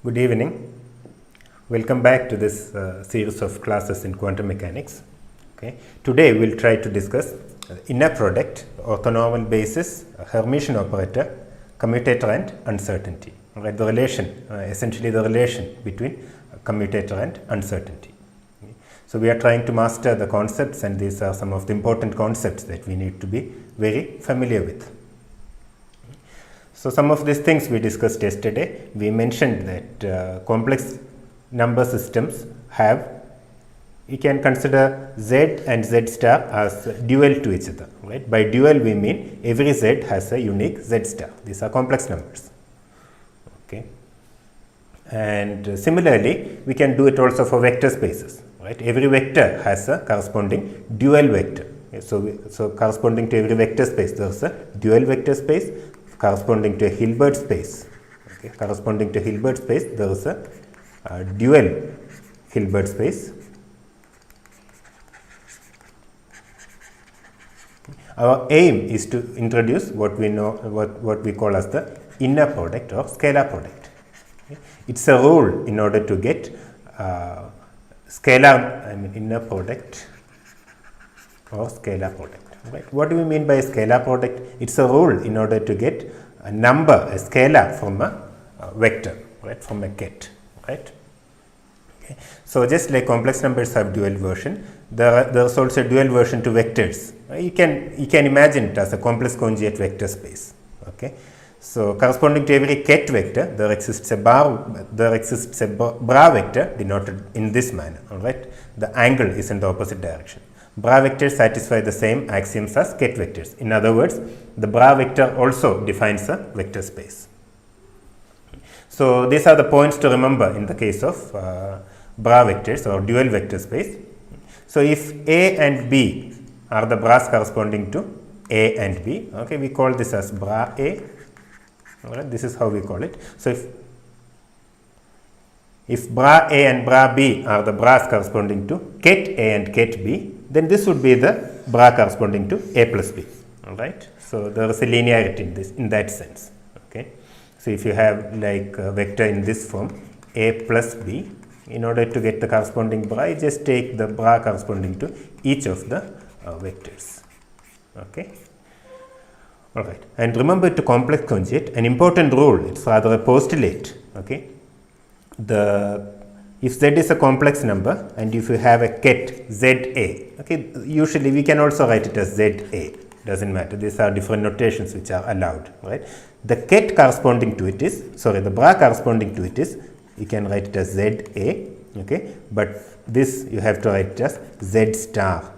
Good evening. Welcome back to this series of classes in quantum mechanics. Okay. Today we will try to discuss inner product, orthonormal basis, Hermitian operator, commutator and uncertainty. Right, the relation, essentially the relation between commutator and uncertainty. Okay. So we are trying to master the concepts, and these are some of the important concepts that we need to be very familiar with. So some of these things we discussed yesterday. We mentioned that complex number systems have, you can consider Z and Z star as dual to each other. Right? By dual we mean every Z has a unique Z star. These are complex numbers. Okay. And similarly, we can do it also for vector spaces. Right? Every vector has a corresponding dual vector. Okay. So corresponding to every vector space, there is a dual vector space. Corresponding to a Hilbert space, okay. Corresponding to Hilbert space, there is a dual Hilbert space. Our aim is to introduce what we know, what we call as the inner product or scalar product. Okay. It's a rule in order to get inner product or scalar product. Right. What do we mean by a scalar product? It's a rule in order to get a number, a scalar from a vector, right, from a ket, right? Okay. So just like complex numbers have dual version, there is also a dual version to vectors. You can imagine it as a complex conjugate vector space. Okay. So corresponding to every ket vector, there exists a bra vector denoted in this manner. All right. The angle is in the opposite direction. Bra vectors satisfy the same axioms as ket vectors. In other words, the bra vector also defines a vector space. So these are the points to remember in the case of bra vectors or dual vector space. So if A and B are the bras corresponding to A and B, okay, we call this as bra A. All right, this is how we call it. So if bra A and bra B are the bras corresponding to ket A and ket B, then this would be the bra corresponding to A plus B. All right. So there is a linearity in that sense. Okay. So if you have like a vector in this form A plus B, in order to get the corresponding bra, you just take the bra corresponding to each of the vectors. Okay. All right. And remember, to complex conjugate, an important rule, it's rather a postulate. Okay. If Z is a complex number and if you have a ket ZA, okay, usually we can also write it as ZA, doesn't matter. These are different notations which are allowed, right? The ket corresponding to it is, the bra corresponding to it is, you can write it as ZA, okay, but this you have to write it as Z star.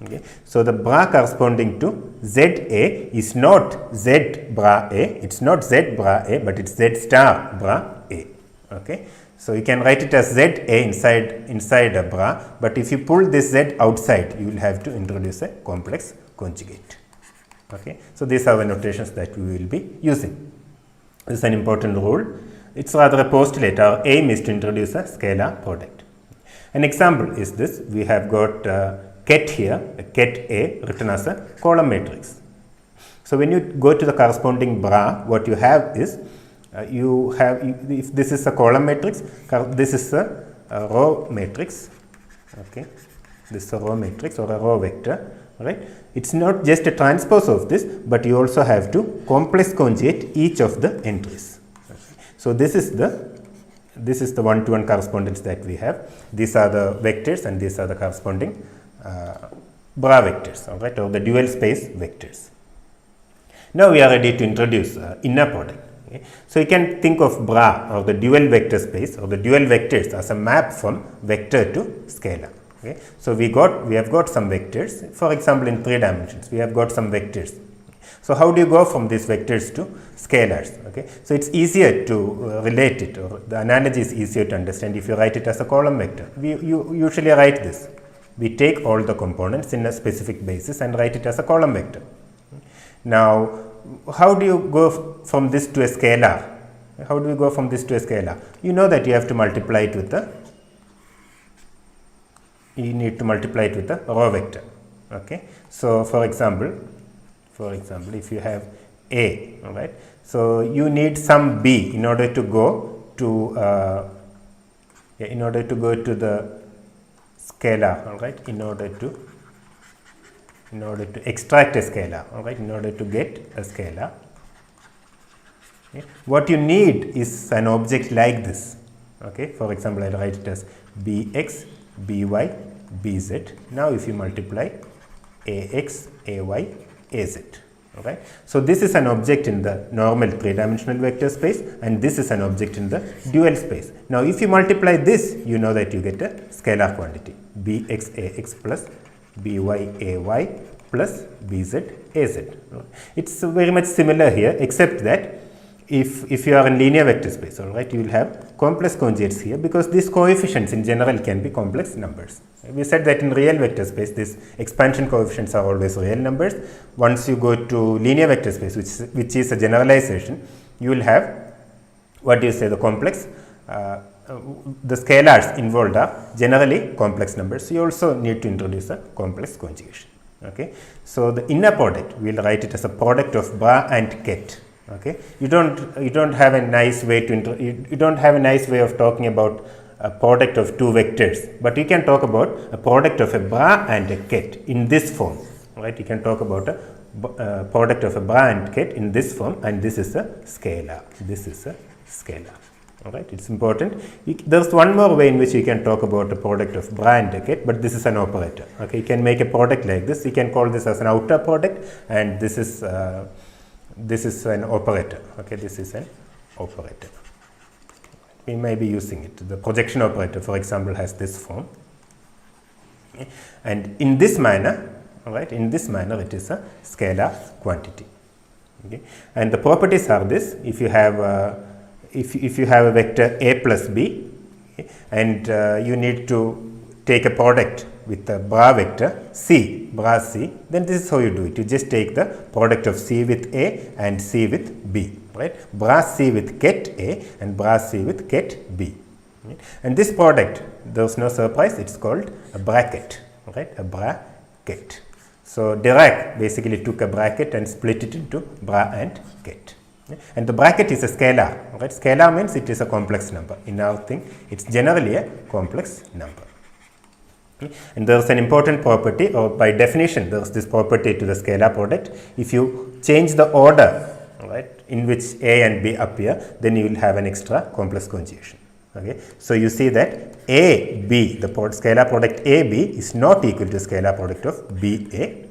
Okay. So the bra corresponding to ZA is not Z bra A, it's not Z bra A, but it's Z star bra A. Okay. So you can write it as ZA inside a bra, but if you pull this Z outside, you will have to introduce a complex conjugate. Okay. So these are the notations that we will be using. This is an important rule. It's rather a postulate. Our aim is to introduce a scalar product. An example is this. We have got ket here, a ket A written as a column matrix. So when you go to the corresponding bra, what you have is, if this is a column matrix, this is a row matrix. Okay, this is a row matrix or a row vector, right? It's not just a transpose of this, but you also have to complex conjugate each of the entries. Okay. So this is the one-to-one correspondence that we have. These are the vectors and these are the corresponding bra vectors, all right, or the dual space vectors. Now we are ready to introduce inner product. Okay. So you can think of bra or the dual vector space or the dual vectors as a map from vector to scalar. Okay. So we have got some vectors. For example, in 3 dimensions, we have got some vectors. So how do you go from these vectors to scalars? Okay. So it's easier to relate it, or the analogy is easier to understand if you write it as a column vector. You usually write this. We take all the components in a specific basis and write it as a column vector. Now, how do you go from this to a scalar? How do you go from this to a scalar? You know that you have to multiply it with a row vector. Okay. So for example, if you have A, all right, so you need some B in order to go to the scalar, all right, in order to extract a scalar, all right, in order to get a scalar, okay, what you need is an object like this. Okay, for example, I'll write it as bx, by, bz. Now if you multiply ax, ay, az. Alright. So this is an object in the normal three-dimensional vector space, and this is an object in the dual space. Now if you multiply this, you know that you get a scalar quantity, bx ax plus by ay plus bz az. It's very much similar here, except that if you are in linear vector space, all right, you will have complex conjugates here, because these coefficients in general can be complex numbers. We said that in real vector space, these expansion coefficients are always real numbers. Once you go to linear vector space, which is a generalization, you will have what do you say, the complex, the scalars involved are generally complex numbers. So you also need to introduce a complex conjugation. Okay, so the inner product, we will write it as a product of bra and ket. Okay, you don't have a nice way to you don't have a nice way of talking about a product of two vectors, but you can talk about a product of a bra and a ket in this form. Right, you can talk about a product of a bra and ket in this form, and this is a scalar. This is a scalar. All right, it's important. There's one more way in which you can talk about a product of bra and a ket, but this is an operator. Okay, you can make a product like this. You can call this as an outer product, and this is an operator. Okay, this is an operator. We may be using it. The projection operator, for example, has this form. Okay. And in this manner, all right, in this manner, it is a scalar quantity. Okay. And the properties are this: if you have a vector a plus b, okay, and you need to take a product with the bra vector c, bra c, then this is how you do it. You just take the product of c with a and c with b, right? Bra c with ket a and bra c with ket b. Right? And this product, there's no surprise, it's called a bracket, right? A bracket. So Dirac basically took a bracket and split it into bra and ket. Okay? And the bracket is a scalar, right? Scalar means it is a complex number. In our thing, it's generally a complex number. And there is an important property, or by definition there is this property to the scalar product. If you change the order, right, in which a and b appear, then you will have an extra complex conjugation. Okay, so you see that a b, the scalar product a b is not equal to the scalar product of b a.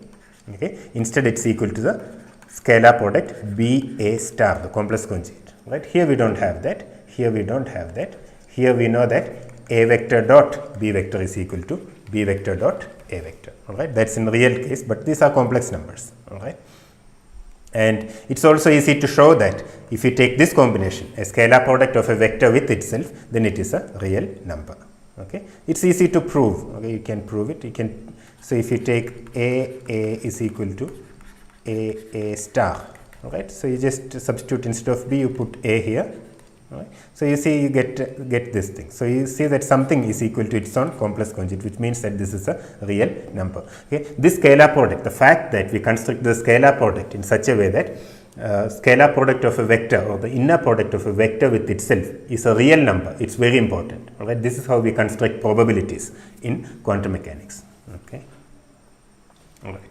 Okay, instead it's equal to the scalar product b a star, the complex conjugate. Right, here we don't have that. Here we don't have that. Here we know that a vector dot b vector is equal to b vector dot a vector. All right, that's in real case, but these are complex numbers. All right, and it's also easy to show that if you take this combination, a scalar product of a vector with itself, then it is a real number. Okay, it's easy to prove. Okay, you can prove it. You can. So if you take a is equal to a star. All right, so you just substitute instead of b, you put a here. Right. So you see you get this thing. So you see that something is equal to its own complex conjugate, which means that this is a real number. Okay. This scalar product, the fact that we construct the scalar product in such a way that scalar product of a vector or the inner product of a vector with itself is a real number, it's very important. All right. This is how we construct probabilities in quantum mechanics. Okay. All right.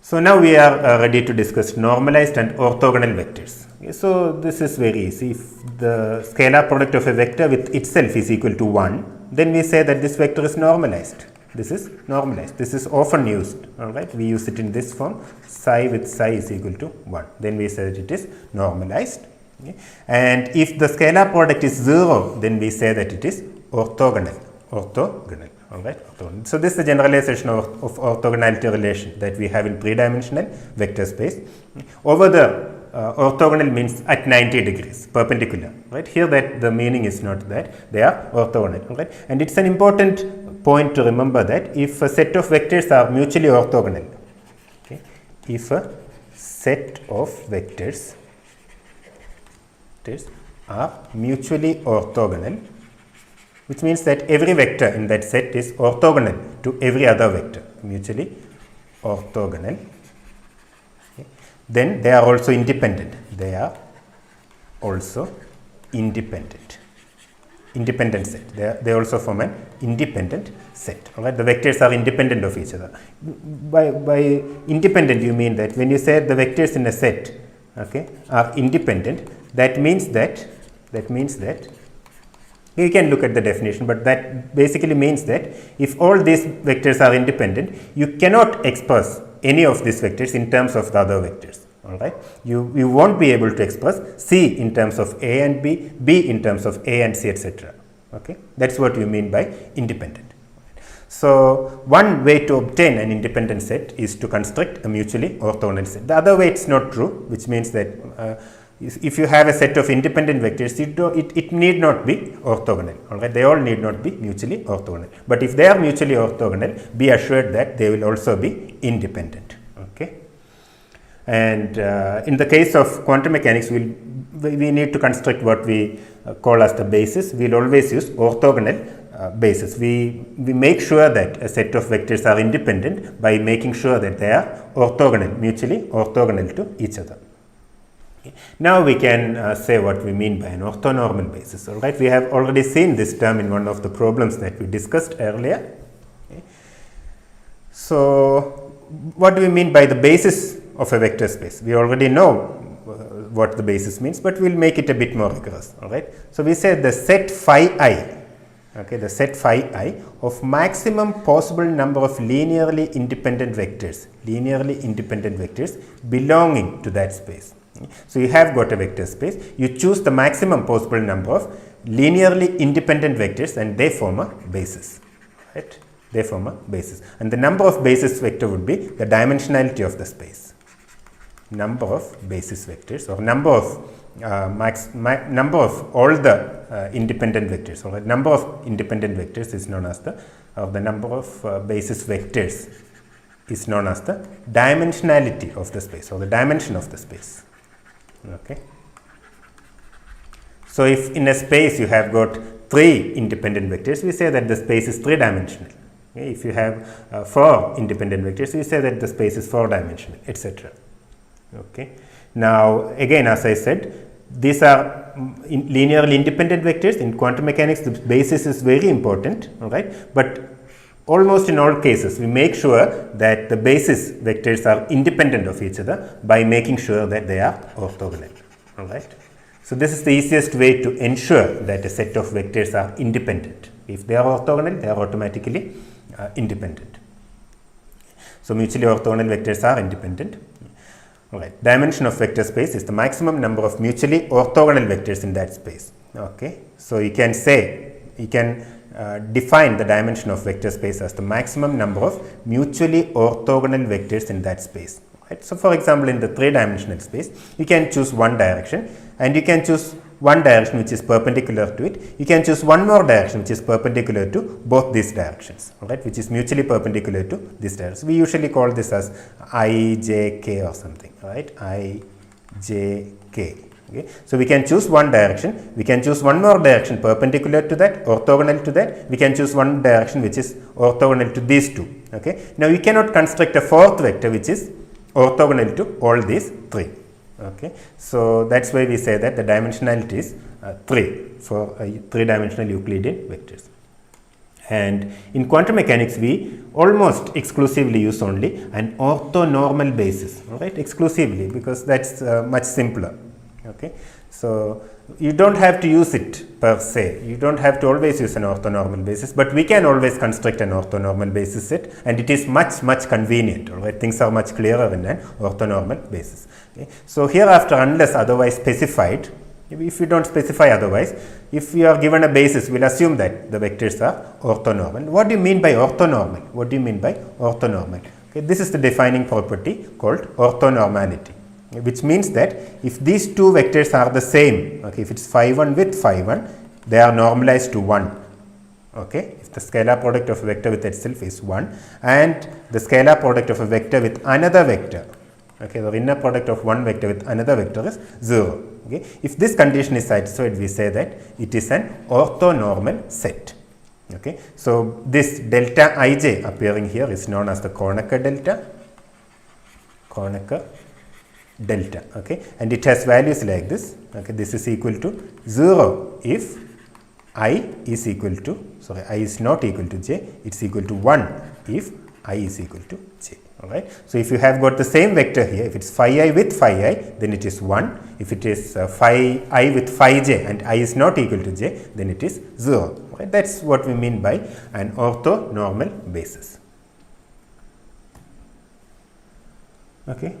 So now we are ready to discuss normalized and orthogonal vectors. Okay, so this is very easy. If the scalar product of a vector with itself is equal to 1, then we say that this vector is normalized. This is normalized. This is often used. All right, we use it in this form: psi with psi is equal to 1. Then we say that it is normalized. Okay. And if the scalar product is 0, then we say that it is orthogonal. Orthogonal. All right. Orthogonal. So this is the generalization of orthogonality relation that we have in three-dimensional vector space. Over there, orthogonal means at 90 degrees, perpendicular. Right. Here, that the meaning is not that they are orthogonal. All right. And it's an important point to remember that if a set of vectors are mutually orthogonal, okay, if a set of vectors are mutually orthogonal, which means that every vector in that set is orthogonal to every other vector, mutually orthogonal, okay, then they are also independent. They are also independent set. They also form an independent set. All right, the vectors are independent of each other. By independent, you mean that when you say the vectors in a set, okay, are independent, that means that you can look at the definition, but that basically means that if all these vectors are independent, you cannot express any of these vectors in terms of the other vectors. All right, you won't be able to express C in terms of A and B, B in terms of A and C, etc. Okay, that's what you mean by independent. So one way to obtain an independent set is to construct a mutually orthogonal set. The other way it's not true, which means that if you have a set of independent vectors, it need not be orthogonal. All right, they all need not be mutually orthogonal. But if they are mutually orthogonal, be assured that they will also be independent. Okay. And in the case of quantum mechanics, we need to construct what we call as the basis. We will always use orthogonal basis. We make sure that a set of vectors are independent by making sure that they are orthogonal, mutually orthogonal to each other. Okay. Now we can say what we mean by an orthonormal basis. All right, we have already seen this term in one of the problems that we discussed earlier. Okay. So what do we mean by the basis of a vector space? We already know what the basis means, but we'll make it a bit more rigorous. All right, so we say the set phi I, okay, the set phi I of maximum possible number of linearly independent vectors belonging to that space. Okay. So you have got a vector space, you choose the maximum possible number of linearly independent vectors and they form a basis. Right? They form a basis, and the number of basis vector would be the dimensionality of the space. Number of basis vectors, or number of all the independent vectors, or number of independent vectors is known as the number of basis vectors is known as the dimensionality of the space, or the dimension of the space. Okay. So if in a space you have got 3 independent vectors, we say that the space is 3-dimensional. Okay. If you have 4 independent vectors, we say that the space is 4-dimensional, etc. Okay. Now again, as I said, these are linearly independent vectors. In quantum mechanics, the basis is very important. All right, but almost in all cases, we make sure that the basis vectors are independent of each other by making sure that they are orthogonal. All right. So this is the easiest way to ensure that a set of vectors are independent. If they are orthogonal, they are automatically independent. So mutually orthogonal vectors are independent. All right. Dimension of vector space is the maximum number of mutually orthogonal vectors in that space. Okay. So you can say, define the dimension of vector space as the maximum number of mutually orthogonal vectors in that space. Right. So for example, in the 3-dimensional space, you can choose one direction, and you can choose one direction which is perpendicular to it. You can choose one more direction which is perpendicular to both these directions, right, which is mutually perpendicular to this direction. We usually call this as IJK or something, right, IJK. Okay. So we can choose one direction, we can choose one more direction perpendicular to that, orthogonal to that, we can choose one direction which is orthogonal to these two. Okay. Now you cannot construct a 4th vector which is orthogonal to all these 3. Okay. So that's why we say that the dimensionality is 3 for 3-dimensional Euclidean vectors. And in quantum mechanics, we almost exclusively use only an orthonormal basis, right, exclusively, because that's much simpler. Okay. So you don't have to use it per se, you don't have to always use an orthonormal basis, but we can always construct an orthonormal basis set, and it is much convenient. All right, things are much clearer in an orthonormal basis. Okay. So hereafter, unless otherwise specified, if you don't specify otherwise, if you are given a basis, we'll assume that the vectors are orthonormal. What do you mean by orthonormal? What do you mean by orthonormal? Okay. This is the defining property called orthonormality, which means that if these two vectors are the same, okay, if it's phi 1 with phi 1, they are normalized to 1. Okay, if the scalar product of a vector with itself is 1, and the scalar product of a vector with another vector, okay, the inner product of one vector with another vector is 0. Okay, if this condition is satisfied, we say that it is an orthonormal set. Okay, so this delta Ij appearing here is known as the Kronecker delta. Kronecker delta, okay, and it has values like this, okay. This is equal to 0 if I is equal to, sorry, I is not equal to j, it's equal to 1 if I is equal to j. Alright. So if you have got the same vector here, if it's phi I with phi I, then it is 1. If it is phi I with phi j and I is not equal to j, then it is 0. Right. That's what we mean by an orthonormal basis. Okay.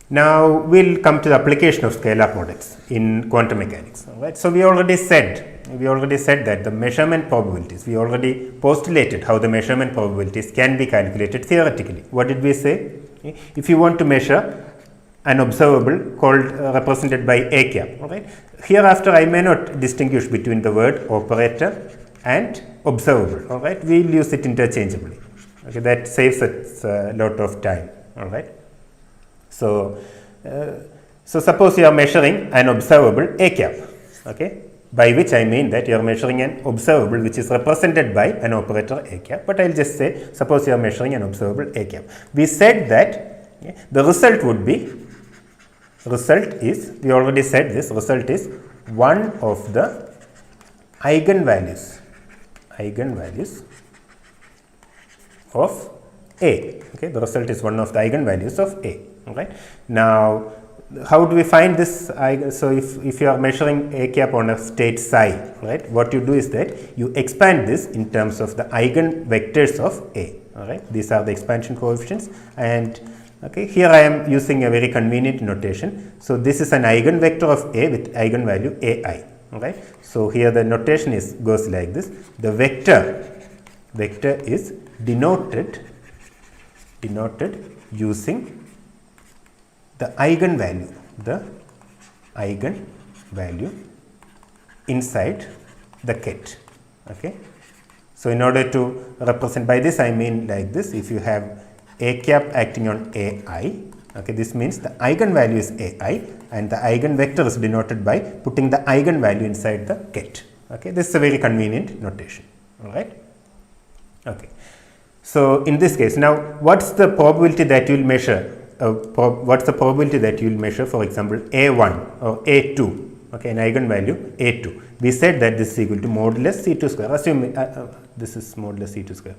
Now we'll come to the application of scalar products in quantum mechanics. Alright. So we already said that the measurement probabilities, we already postulated how the measurement probabilities can be calculated theoretically. What did we say? If you want to measure an observable called represented by a cap, all right. Hereafter I may not distinguish between the word operator and observable, all right. We will use it interchangeably. Okay, that saves us a lot of time, all right. So suppose you are measuring an observable a cap, okay, by which I mean that you are measuring an observable which is represented by an operator a cap, but I will just say suppose you are measuring an observable a cap. We said that the result would be, we already said this, result is one of the eigenvalues of A. Okay, the result is one of the eigenvalues of A. Right. Now, how do we find this? So, if you are measuring a cap on a state psi, right, what you do is that you expand this in terms of the eigenvectors of A. All right, these are the expansion coefficients, and okay, here I am using a very convenient notation. So, this is an eigenvector of A with eigenvalue AI. All right. So, here the notation goes like this. The vector is denoted using the eigenvalue inside the ket. Okay. So, in order to represent, by this I mean like this, if you have a cap acting on AI, okay, this means the eigenvalue is AI and the eigenvector is denoted by putting the eigenvalue inside the ket. Okay. This is a very convenient notation. All right. Okay. So, in this case, now what's the probability that you will measure? What's the probability that you will measure, for example, A1 or A2, okay, an eigenvalue A2. We said that this is equal to modulus C2 square. Assume this is modulus C2 square.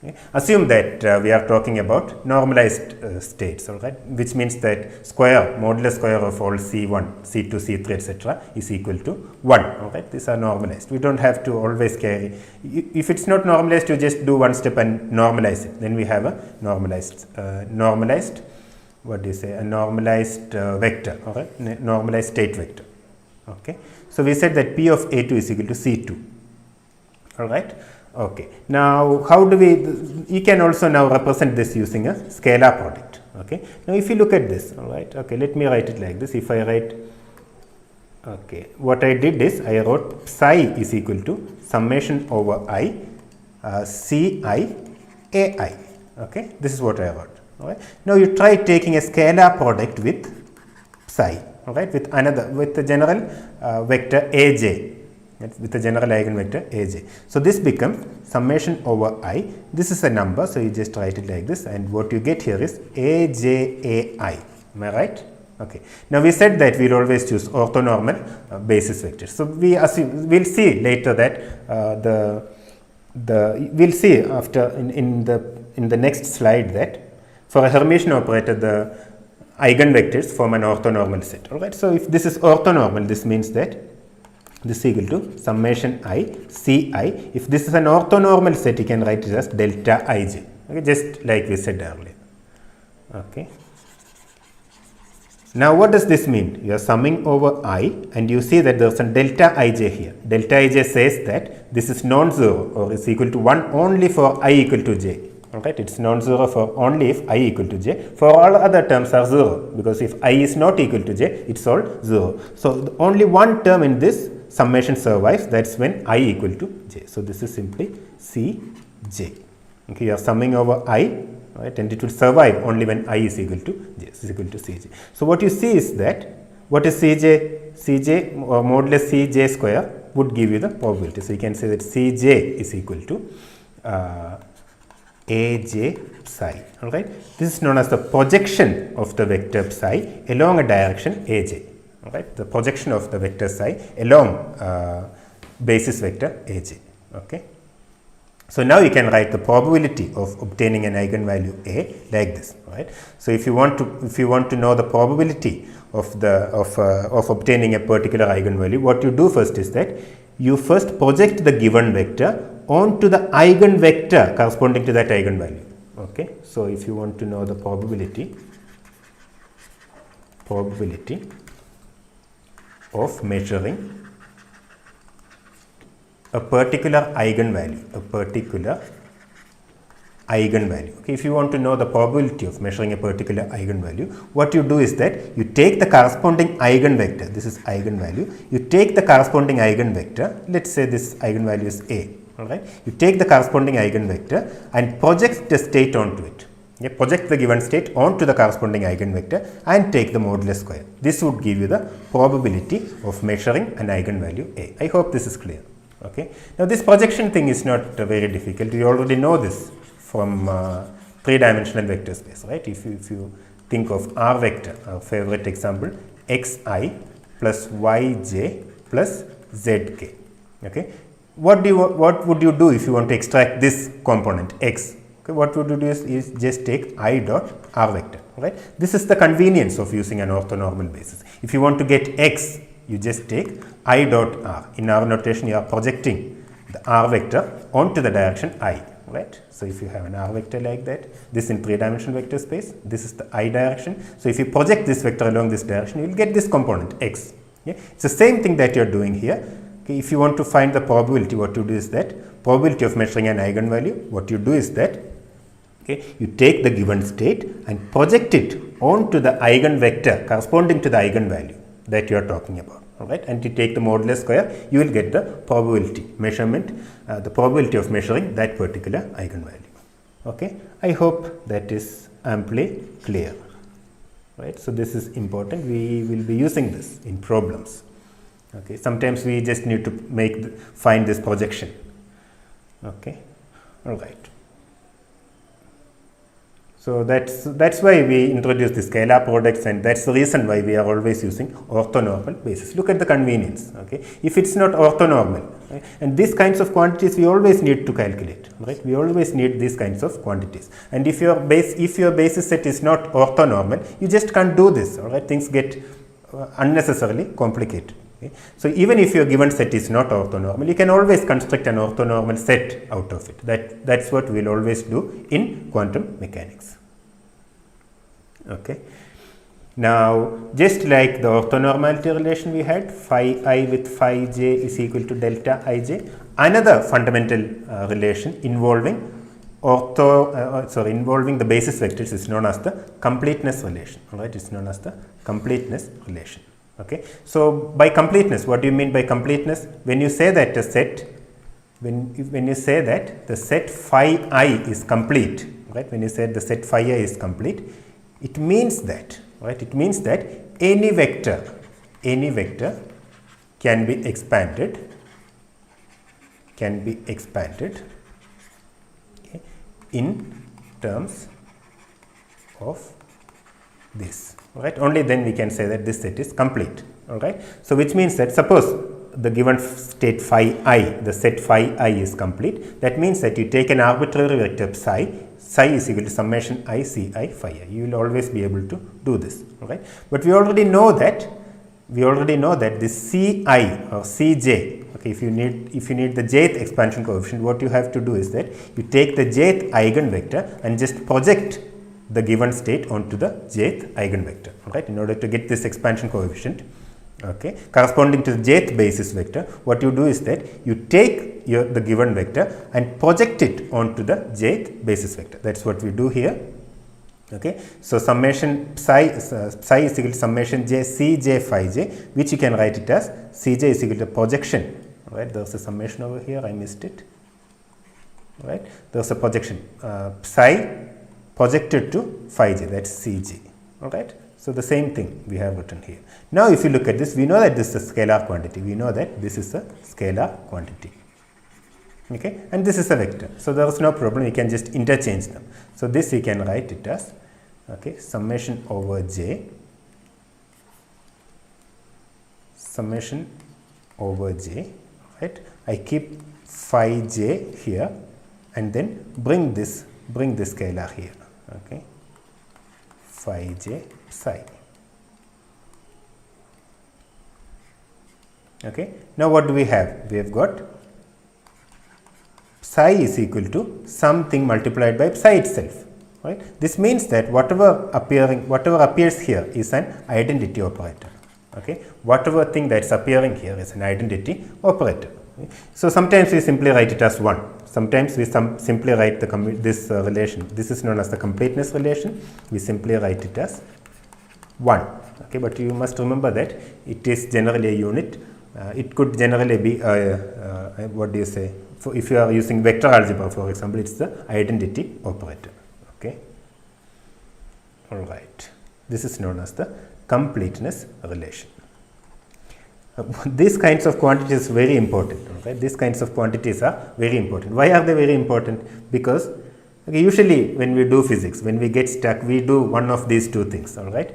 Okay. Assume that we are talking about normalized states, all right, which means that modulus square of all C1, C2, C3, etc. is equal to 1. All right, these are normalized. We don't have to always carry. If it's not normalized, you just do one step and normalize it. Then we have a normalized. What do you say? A normalized vector, all right, normalized state vector. Okay. So we said that P of A2 is equal to C2. All right. Okay. Now, how do you can also now represent this using a scalar product. Okay. Now, if you look at this, all right. Okay. Let me write it like this. If I write, okay, what I did is I wrote psi is equal to summation over I Ci AI. Okay. This is what I wrote. All right. Now, you try taking a scalar product with psi, all right, with the general vector Aj, with the general eigenvector Aj. So, this becomes summation over I. This is a number, so you just write it like this, and what you get here is Ajai. Am I right? Okay. Now, we said that we will always choose orthonormal basis vectors. So, we'll see later that we'll see after in the next slide that for a Hermitian operator, the eigenvectors form an orthonormal set. All right. So, if this is orthonormal, this means that this is equal to summation I Ci. If this is an orthonormal set, you can write it as delta Ij. Okay, just like we said earlier. Okay. Now, what does this mean? You are summing over I, and you see that there is a delta Ij here. Delta Ij says that this is non-zero or is equal to 1 only for I equal to j. Alright, it is non-zero for only if I equal to j. For all other terms are 0, because if I is not equal to j, it is all 0. So, only one term in this summation survives, that is when I equal to j. So, this is simply Cj. Okay, you are summing over I, right, and it will survive only when I is equal to j, is equal to Cj. So, what you see is that, what is Cj? Cj or modulus Cj square would give you the probability. So, you can say that Cj is equal to aj psi. All right, this is known as the projection of the vector psi along a direction aj. All right, the projection of the vector psi along basis vector aj. Okay, so now you can write the probability of obtaining an eigenvalue a like this. Right, so if you want to know the probability of obtaining a particular eigenvalue, what you do first is that you first project the given vector onto the eigenvector corresponding to that eigenvalue. Okay, so if you want to know the probability of measuring a particular eigenvalue, Okay, if you want to know the probability of measuring a particular eigenvalue, what you do is that you take the corresponding eigenvector, this is eigenvalue, you take the corresponding eigenvector, let's say this eigenvalue is a, all right, you take the corresponding eigenvector and project the state onto it. Yeah, project the given state onto the corresponding eigenvector and take the modulus square. This would give you the probability of measuring an eigenvalue a. I hope this is clear. Okay. Now this projection thing is not very difficult. We already know this from three-dimensional vector space, right? If you think of R vector, our favorite example, xi plus yj plus zk. Okay. What would you do if you want to extract this component x? Okay, what would you do is just take I dot R vector, right? This is the convenience of using an orthonormal basis. If you want to get x, you just take I dot R. In our notation, you are projecting the R vector onto the direction I, right? So if you have an R vector like that, this in three-dimensional vector space, this is the I direction. So if you project this vector along this direction, you will get this component x. Yeah? It's the same thing that you are doing here. Okay, if you want to find the probability, what you do is that probability of measuring an eigenvalue, what you do is that you take the given state and project it onto the eigenvector corresponding to the eigenvalue that you are talking about. All right, and you take the modulus square, you will get the probability measurement, the probability of measuring that particular eigenvalue. Okay, I hope that is amply clear. Right, so this is important. We will be using this in problems. Okay, sometimes we just need to find this projection. Okay, all right. So that's why we introduced the scalar products, and that's the reason why we are always using orthonormal basis. Look at the convenience. Okay, if it's not orthonormal, right, and these kinds of quantities we always need to calculate. Right, we always need these kinds of quantities. And if your basis set is not orthonormal, you just can't do this. All right, things get unnecessarily complicated. Okay. So even if your given set is not orthonormal, you can always construct an orthonormal set out of it. That's what we'll always do in quantum mechanics. Okay. Now, just like the orthonormality relation we had, phi I with phi j is equal to delta ij, another fundamental relation involving involving the basis vectors is known as the completeness relation. All right, it's known as the completeness relation. Okay, so by completeness, what do you mean by completeness? When you say that a set, when you say that the set phi I is complete, right? When you say the set phi I is complete, it means that, right? It means that any vector can be expanded, okay, in terms of this. Right, only then we can say that this set is complete. All right, so which means that suppose the given state phi I, the set phi I is complete, that means that you take an arbitrary vector psi is equal to summation I ci phi I. You will always be able to do this. All right, but we already know that this ci or cj, okay, if you need the jth expansion coefficient, what you have to do is that you take the jth eigenvector and just project the given state onto the jth eigenvector, right, in order to get this expansion coefficient, okay, corresponding to the jth basis vector. What you do is that you take the given vector and project it onto the jth basis vector. That's what we do here. Okay, so summation psi is equal to summation j cj phi j, which you can write it as cj is equal to projection. Right, there's a summation over here, I missed it. Right, there's a projection psi projected to phi j, that's cj. All right, so the same thing we have written here. Now if you look at this, we know that this is a scalar quantity. We know that this is a scalar quantity. okay, and this is a vector. So there is no problem, we can just interchange them. So this we can write it as, okay, summation over j, summation over j, right? I keep phi j here and then bring this scalar here, okay, phi j psi. Okay, now what do we have? We have got psi is equal to something multiplied by psi itself, right? This means that whatever appears here is an identity operator. Okay, whatever thing that's appearing here is an identity operator. Okay? So sometimes we simply write it as 1. Sometimes we simply write this relation. This is known as the completeness relation. We simply write it as 1. Okay, but you must remember that it is generally a unit. It could generally be what do you say? So if you are using vector algebra, for example, it's the identity operator. Okay. All right. This is known as the completeness relation. These kinds of quantities are very important. Okay? These kinds of quantities are very important. Why are they very important? Because usually when we do physics, when we get stuck, we do one of these two things. All right.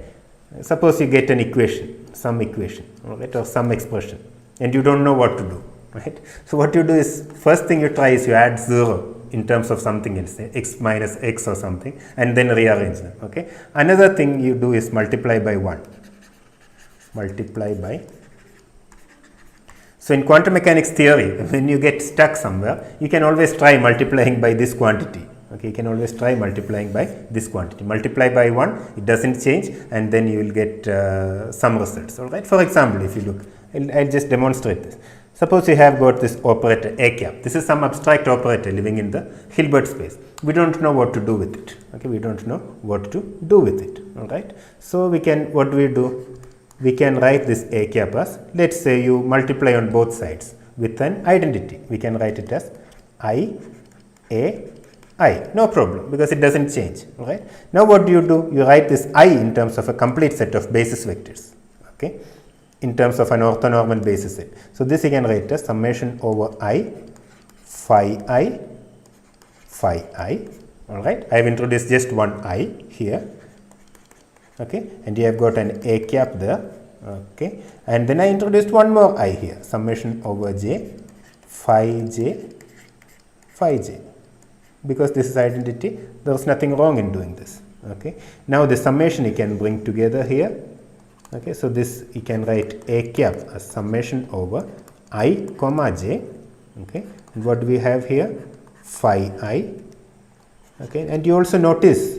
Suppose you get an equation, some equation, all right, or some expression, and you don't know what to do. Right. So what you do is, first thing you try is you add 0 in terms of something else, say x minus x or something, and then rearrange them. Okay. Another thing you do is multiply by 1. Multiply by. So in quantum mechanics theory, when you get stuck somewhere, you can always try multiplying by this quantity. Okay, you can always try multiplying by this quantity. Multiply by 1, it doesn't change, and then you will get some results. All right. For example, if you look, I'll just demonstrate this. Suppose you have got this operator a cap. This is some abstract operator living in the Hilbert space. We don't know what to do with it. Okay, we don't know what to do with it. All right. So we can, what do we do? We can write this a cap as, let's say you multiply on both sides with an identity. We can write it as I, A, I. No problem, because it doesn't change. All right. Now what do? You write this I in terms of a complete set of basis vectors. Okay. In terms of an orthonormal basis set. So this you can write as summation over I, phi I, phi I. All right. I have introduced just one I here. Okay, and you have got an a cap there. Okay, and then I introduced one more I here, summation over j, phi j, because this is identity. There is nothing wrong in doing this. Okay, now the summation you can bring together here. Okay, so this you can write a cap as summation over I comma j. Okay, and what do we have here? Phi I. Okay, and you also notice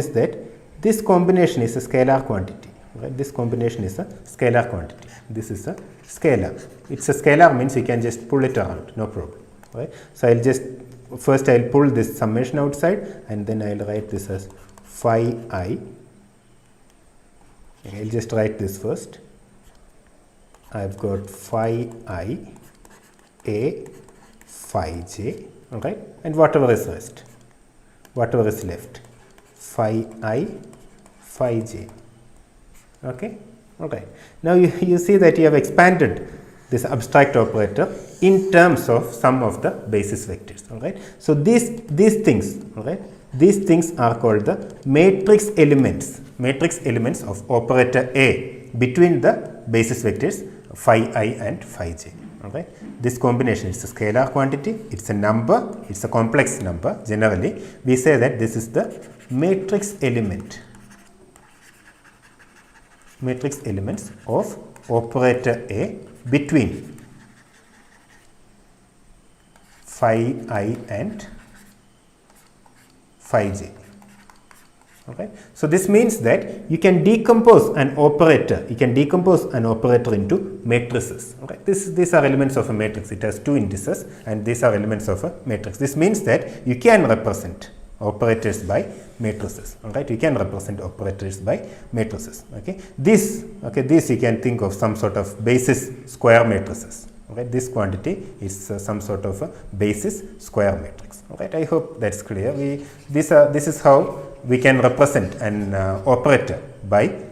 that this combination is a scalar quantity. Right? This combination is a scalar quantity. This is a scalar. It's a scalar means you can just pull it around, no problem. Right? So I'll pull this summation outside, and then I'll write this as phi I. I'll just write this first. I've got phi I, a, phi j. All right, and whatever is left, phi I, phi j. Okay. Okay. Now you see that you have expanded this abstract operator in terms of some of the basis vectors. All right. So these things, all right, these things are called the matrix elements of operator A between the basis vectors phi I and phi j. All right. This combination is a scalar quantity. It's a number. It's a complex number. Generally, we say that this is the matrix elements of operator A between phi I and phi j. Okay. So this means that you can decompose an operator. Into matrices. Okay. These are elements of a matrix. It has two indices, and these are elements of a matrix. This means that you can represent operators by matrices. All right. You can represent operators by matrices. Okay. This you can think of some sort of basis square matrices. Okay. This quantity is some sort of a basis square matrix. All right. I hope that's clear. This is how we can represent an operator by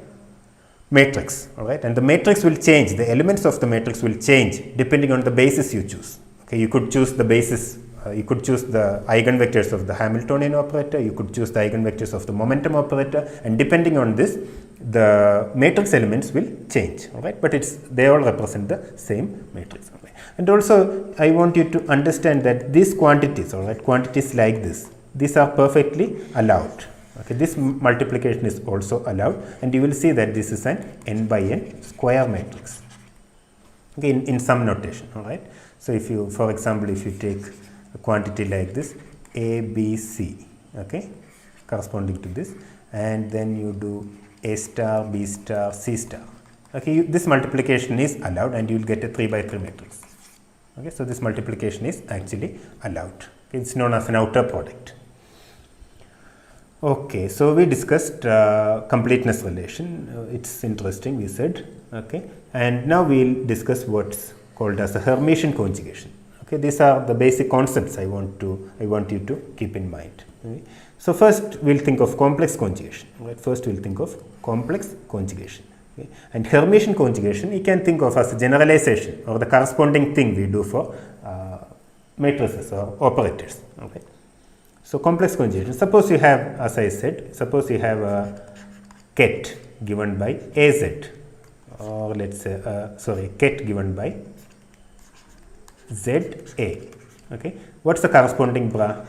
matrix. All right. And the matrix will change. The elements of the matrix will change depending on the basis you choose. Okay, you could choose the basis, you could choose the eigenvectors of the Hamiltonian operator, you could choose the eigenvectors of the momentum operator, and depending on this, the matrix elements will change, all right, but they all represent the same matrix. All right. And also I want you to understand that these quantities, all right, quantities like this, these are perfectly allowed. Okay, this multiplication is also allowed, and you will see that this is an n by n square matrix, okay, in some notation. All right. So if you, for example, if you take a quantity like this a, b, c, okay, corresponding to this, and then you do a star, b star, c star, okay, this multiplication is allowed, and you will get a 3 by 3 matrix. Okay, so this multiplication is actually allowed. Okay, it's known as an outer product. Okay, so we discussed completeness relation. It's interesting, we said. Okay, and now we'll discuss what's called as a Hermitian conjugation. Okay, these are the basic concepts I want you to keep in mind. Okay. So first we'll think of complex conjugation. Right? First we'll think of complex conjugation. Okay. And Hermitian conjugation you can think of as a generalization or the corresponding thing we do for matrices or operators. Okay. So complex conjugation. Suppose you have, as I said, suppose you have a ket given by AZ, or let's say ket given by ZA. Okay. What's the corresponding bra?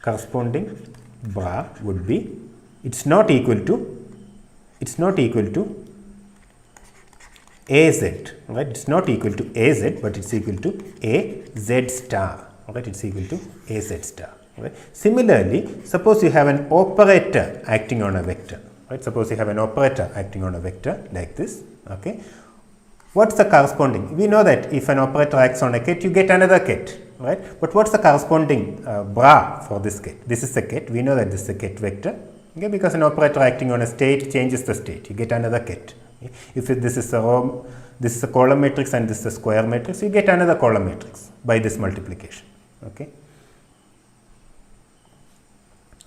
Corresponding bra would be, it's not equal to AZ, right? It's not equal to AZ, but it's equal to AZ star. Right? It's equal to AZ star. Right? Similarly, suppose you have an operator acting on a vector. Right? Suppose you have an operator acting on a vector like this. Okay. What's the corresponding? We know that if an operator acts on a ket, you get another ket. Right? But what's the corresponding bra for this ket? This is a ket. We know that this is a ket vector. Okay, because an operator acting on a state changes the state. You get another ket. Okay. If this is a column matrix and this is a square matrix, you get another column matrix by this multiplication. Okay.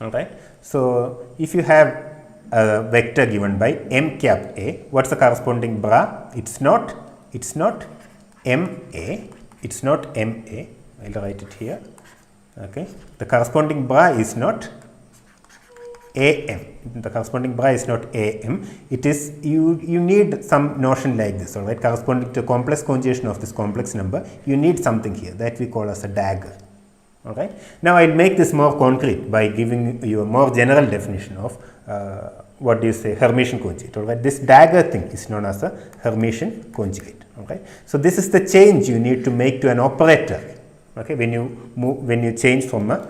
All right. So if you have a vector given by m cap a, what's the corresponding bra? It's not m a. It's not m a. I'll write it here. Okay. The corresponding bra is not am. The corresponding bra is not am. It is, you need some notion like this. All right. Corresponding to complex conjugation of this complex number, you need something here that we call as a dagger. All right. Now I'll make this more concrete by giving you a more general definition of what do you say, Hermitian conjugate. All right. This dagger thing is known as a Hermitian conjugate. All right. So this is the change you need to make to an operator. Okay. When you change from a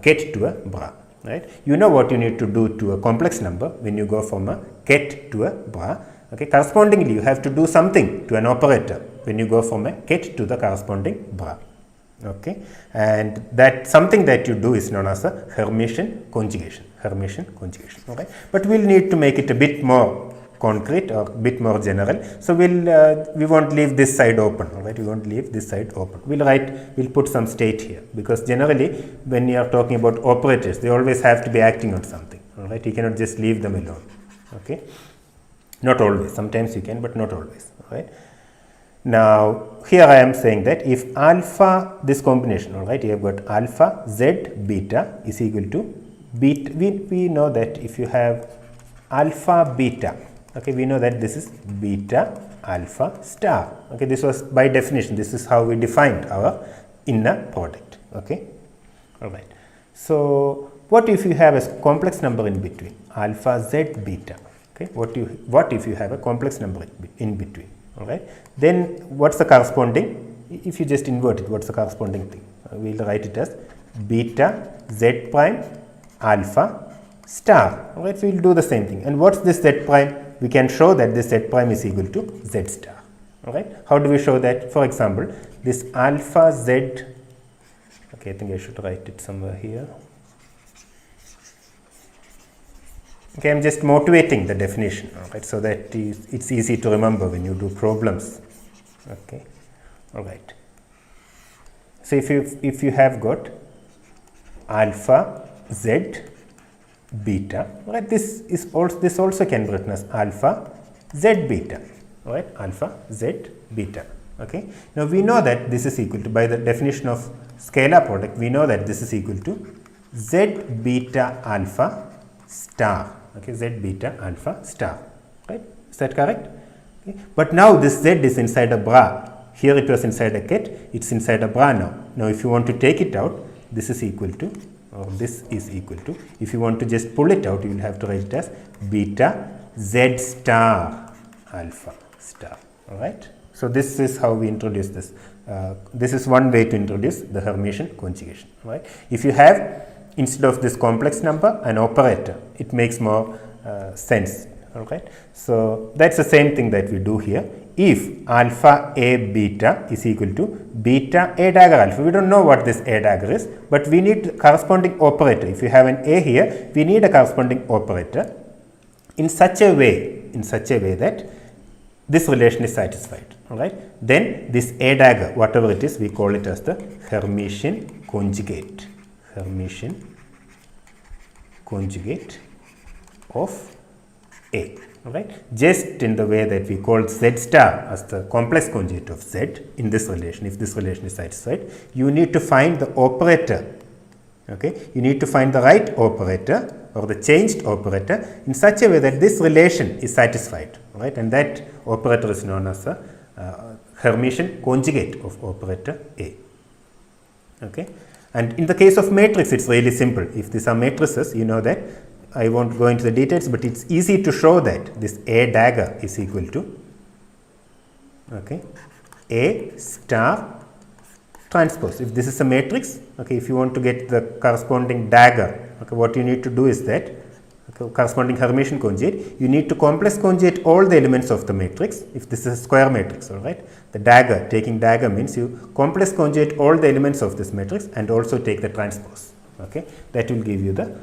ket to a bra. Right. You know what you need to do to a complex number when you go from a ket to a bra. Okay. Correspondingly, you have to do something to an operator when you go from a ket to the corresponding bra. Okay, and that something that you do is known as a Hermitian conjugation. Hermitian conjugation. Okay, but we'll need to make it a bit more concrete or a bit more general. So we won't leave this side open. All right, we won't leave this side open. We'll put some state here, because generally when you are talking about operators, they always have to be acting on something. All right, you cannot just leave them alone. Okay, not always. Sometimes you can, but not always. All right. Now, here I am saying that if alpha, this combination, all right, you have got alpha z beta is equal to beta. We know that if you have alpha beta, okay, we know that this is beta alpha star. Okay, this was by definition. This is how we defined our inner product. Okay, all right. So, what if you have a complex number in between, alpha z beta? Okay, what if you have a complex number in between? All right. Then what's the corresponding? If you just invert it, what's the corresponding thing? We'll write it as beta z prime alpha star. All right. So we'll do the same thing. And what's this z prime? We can show that this z prime is equal to z star. All right. How do we show that? For example, this alpha z. Okay, I think I should write it somewhere here. Okay, I am just motivating the definition, all right, so that it's easy to remember when you do problems. Okay, all right. So if you have got alpha z beta, all right, this also can be written as alpha z beta, all right, alpha z beta. Okay. Now we know that this is equal to, by the definition of scalar product, we know that this is equal to Z beta alpha star. Okay, Z beta alpha star. Right? Is that correct? Okay. But now this Z is inside a bra. Here it was inside a ket, it's inside a bra now. Now if you want to take it out, this is equal to, or this is equal to, if you want to just pull it out, you will have to write it as beta Z star alpha star. Alright. So this is how we introduce this. This is one way to introduce the Hermitian conjugation. Right? If you have, instead of this complex number, an operator, it makes more sense. Alright. So that's the same thing that we do here. If alpha a beta is equal to beta a dagger alpha, we don't know what this a dagger is, but we need corresponding operator. If you have an a here, we need a corresponding operator in such a way that this relation is satisfied. Alright. Then this a dagger, whatever it is, we call it as the Hermitian conjugate. Hermitian conjugate of A. Alright. Just in the way that we call Z star as the complex conjugate of Z in this relation, if this relation is satisfied, you need to find the operator. Okay. You need to find the right operator or the changed operator in such a way that this relation is satisfied. Right. And that operator is known as the Hermitian conjugate of operator A. Okay. And in the case of matrix, it's really simple. If these are matrices, you know that I won't go into the details, but it's easy to show that this A dagger is equal to, okay, A star transpose. If this is a matrix, okay, if you want to get the corresponding dagger, okay, what you need to do is that, okay, corresponding Hermitian conjugate, you need to complex conjugate all the elements of the matrix. If this is a square matrix, all right, the dagger, taking dagger means you complex conjugate all the elements of this matrix and also take the transpose. Okay, that will give you the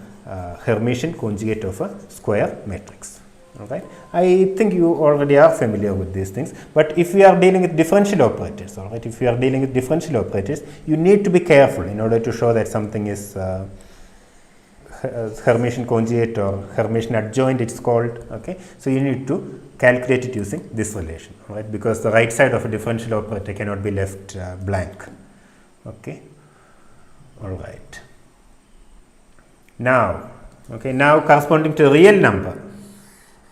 Hermitian conjugate of a square matrix. Alright. I think you already are familiar with these things, but if we are dealing with differential operators, alright, if we are dealing with differential operators, you need to be careful in order to show that something is Hermitian conjugate or Hermitian adjoint, it's called. Okay, so you need to calculate it using this relation, right? Because the right side of a differential operator cannot be left blank. Okay, all right. Now, okay, now corresponding to a real number,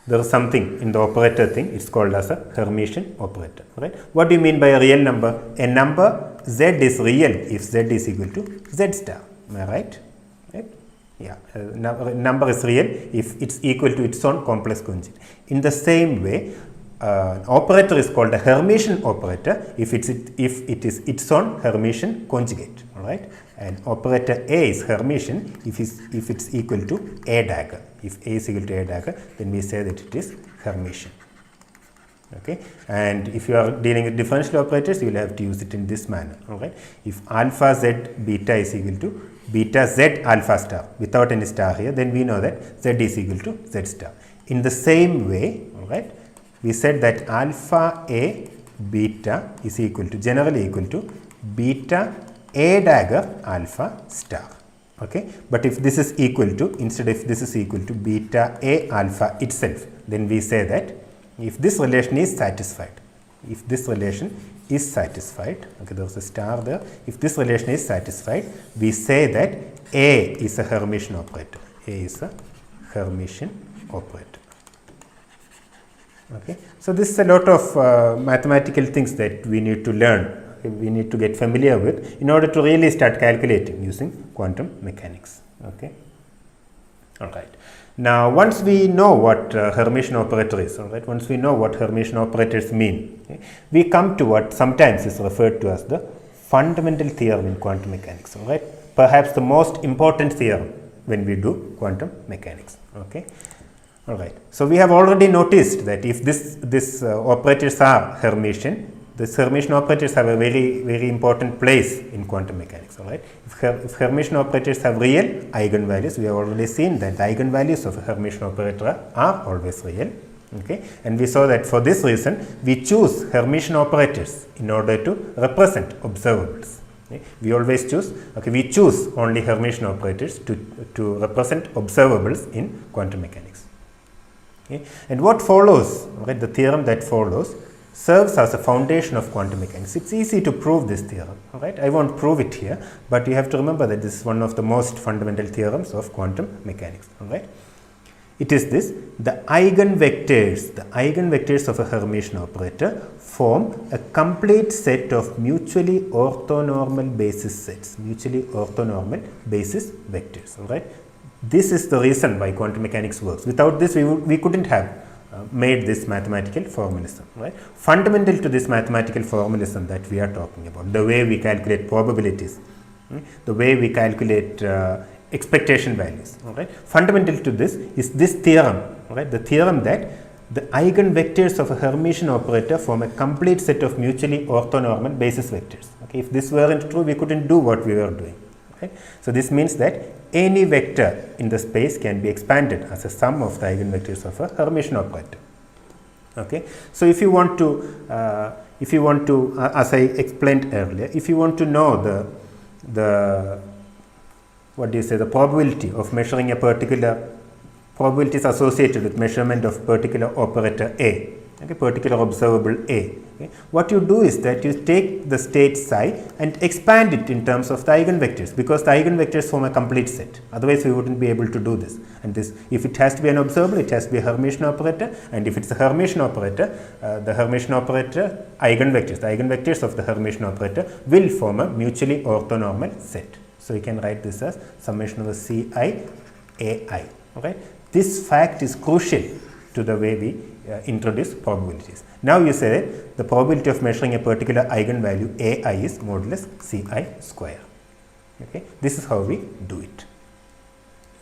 there is something in the operator thing, it's called as a Hermitian operator, right? What do you mean by a real number? A number Z is real if Z is equal to Z star, am I right? Right? Yeah, number is real if it's equal to its own complex conjugate. In the same way, an operator is called a Hermitian operator if it is its own Hermitian conjugate, all right? And operator A is Hermitian if it's equal to A dagger. If A is equal to A dagger, then we say that it is Hermitian. Okay, and if you are dealing with differential operators, you will have to use it in this manner. All right, if alpha z beta is equal to beta z alpha star without any star here, then we know that z is equal to z star. In the same way, all right, we said that alpha a beta is equal to, generally equal to beta a dagger alpha star. Okay, but if this is equal to, instead if this is equal to beta a alpha itself, then we say that if this relation is satisfied, if this relation is satisfied, okay, there is a star there, if this relation is satisfied, we say that A is a Hermitian operator. A is a Hermitian operator. Okay, so this is a lot of mathematical things that we need to learn, okay, we need to get familiar with in order to really start calculating using quantum mechanics. Okay, all right. Now, once we know what Hermitian operator is, all right, once we know what Hermitian operators mean, okay, we come to what sometimes is referred to as the fundamental theorem in quantum mechanics, all right, perhaps the most important theorem when we do quantum mechanics. Okay, all right. So we have already noticed that if this operators are Hermitian, these Hermitian operators have a very important place in quantum mechanics. All right. If Hermitian operators have real eigenvalues, we have already seen that the eigenvalues of a Hermitian operator are always real. Okay, and we saw that for this reason we choose Hermitian operators in order to represent observables. Okay. We always choose. Okay, we choose only Hermitian operators to represent observables in quantum mechanics. Okay. And what follows? Right, the theorem that follows serves as a foundation of quantum mechanics. It's easy to prove this theorem, all right? I won't prove it here, but you have to remember that this is one of the most fundamental theorems of quantum mechanics, all right? It is this: the eigenvectors of a Hermitian operator form a complete set of mutually orthonormal basis sets, mutually orthonormal basis vectors, all right? This is the reason why quantum mechanics works. Without this, we couldn't have made this mathematical formalism, right? Fundamental to this mathematical formalism that we are talking about, the way we calculate probabilities, the way we calculate expectation values, all right? Fundamental to this is this theorem, all right? The theorem that the eigenvectors of a Hermitian operator form a complete set of mutually orthonormal basis vectors. Okay, if this weren't true, we couldn't do what we were doing. Okay? So this means that any vector in the space can be expanded as a sum of the eigenvectors of a Hermitian operator. Okay, so if you want to, as I explained earlier, if you want to know the probability of measuring a particular probabilities associated with measurement of particular operator A, okay, particular observable A. Okay. What you do is that you take the state psi and expand it in terms of the eigenvectors, because the eigenvectors form a complete set. Otherwise, we wouldn't be able to do this. And this, if it has to be an observable, it has to be a Hermitian operator. And if it's a Hermitian operator, the Hermitian operator eigenvectors, the eigenvectors of the Hermitian operator will form a mutually orthonormal set. So you can write this as summation of the Ci Ai. Okay. This fact is crucial to the way we introduce probabilities. Now you say that the probability of measuring a particular eigenvalue Ai is modulus Ci square. Okay. This is how we do it.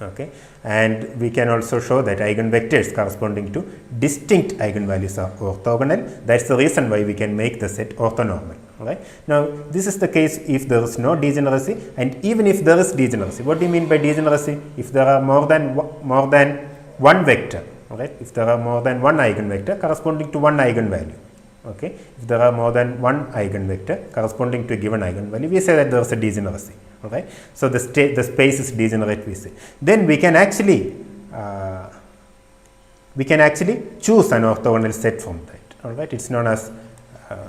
Okay. And we can also show that eigenvectors corresponding to distinct eigenvalues are orthogonal. That's the reason why we can make the set orthonormal. Right. Now, this is the case if there is no degeneracy, and even if there is degeneracy. What do you mean by degeneracy? If there are more than one vector, right? If there are more than one eigenvector corresponding to one eigenvalue, okay? If there are more than one eigenvector corresponding to a given eigenvalue, we say that there is a degeneracy, all right? So the space is degenerate, we say. Then we can actually choose an orthogonal set from that, all right? It's known as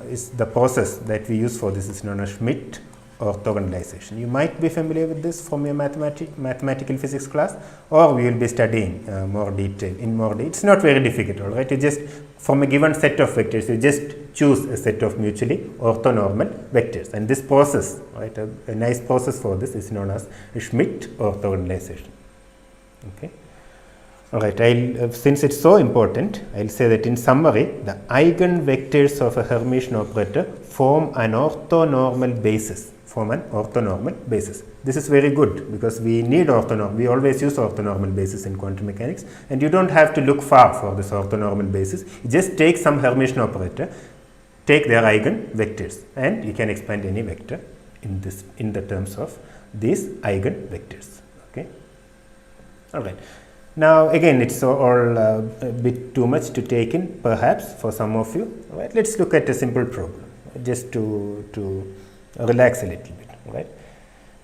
is the process that we use for this is known as Schmidt Orthogonalization. You might be familiar with this from your mathematical physics class, or we will be studying more detail. It's not very difficult, all right? You just, from a given set of vectors, you just choose a set of mutually orthonormal vectors, and this process, right, a nice process for this is known as Schmidt Orthogonalization. Okay. All right, since it's so important, I'll say that in summary, the eigenvectors of a Hermitian operator form an orthonormal basis. This is very good because we need orthonormal. We always use orthonormal basis in quantum mechanics, and you don't have to look far for this orthonormal basis. You just take some Hermitian operator, take their eigenvectors, and you can expand any vector in the terms of these eigenvectors. Okay. All right. Now again, it's all a bit too much to take in, perhaps, for some of you. Right? Let's look at a simple problem, just to relax a little bit. Right?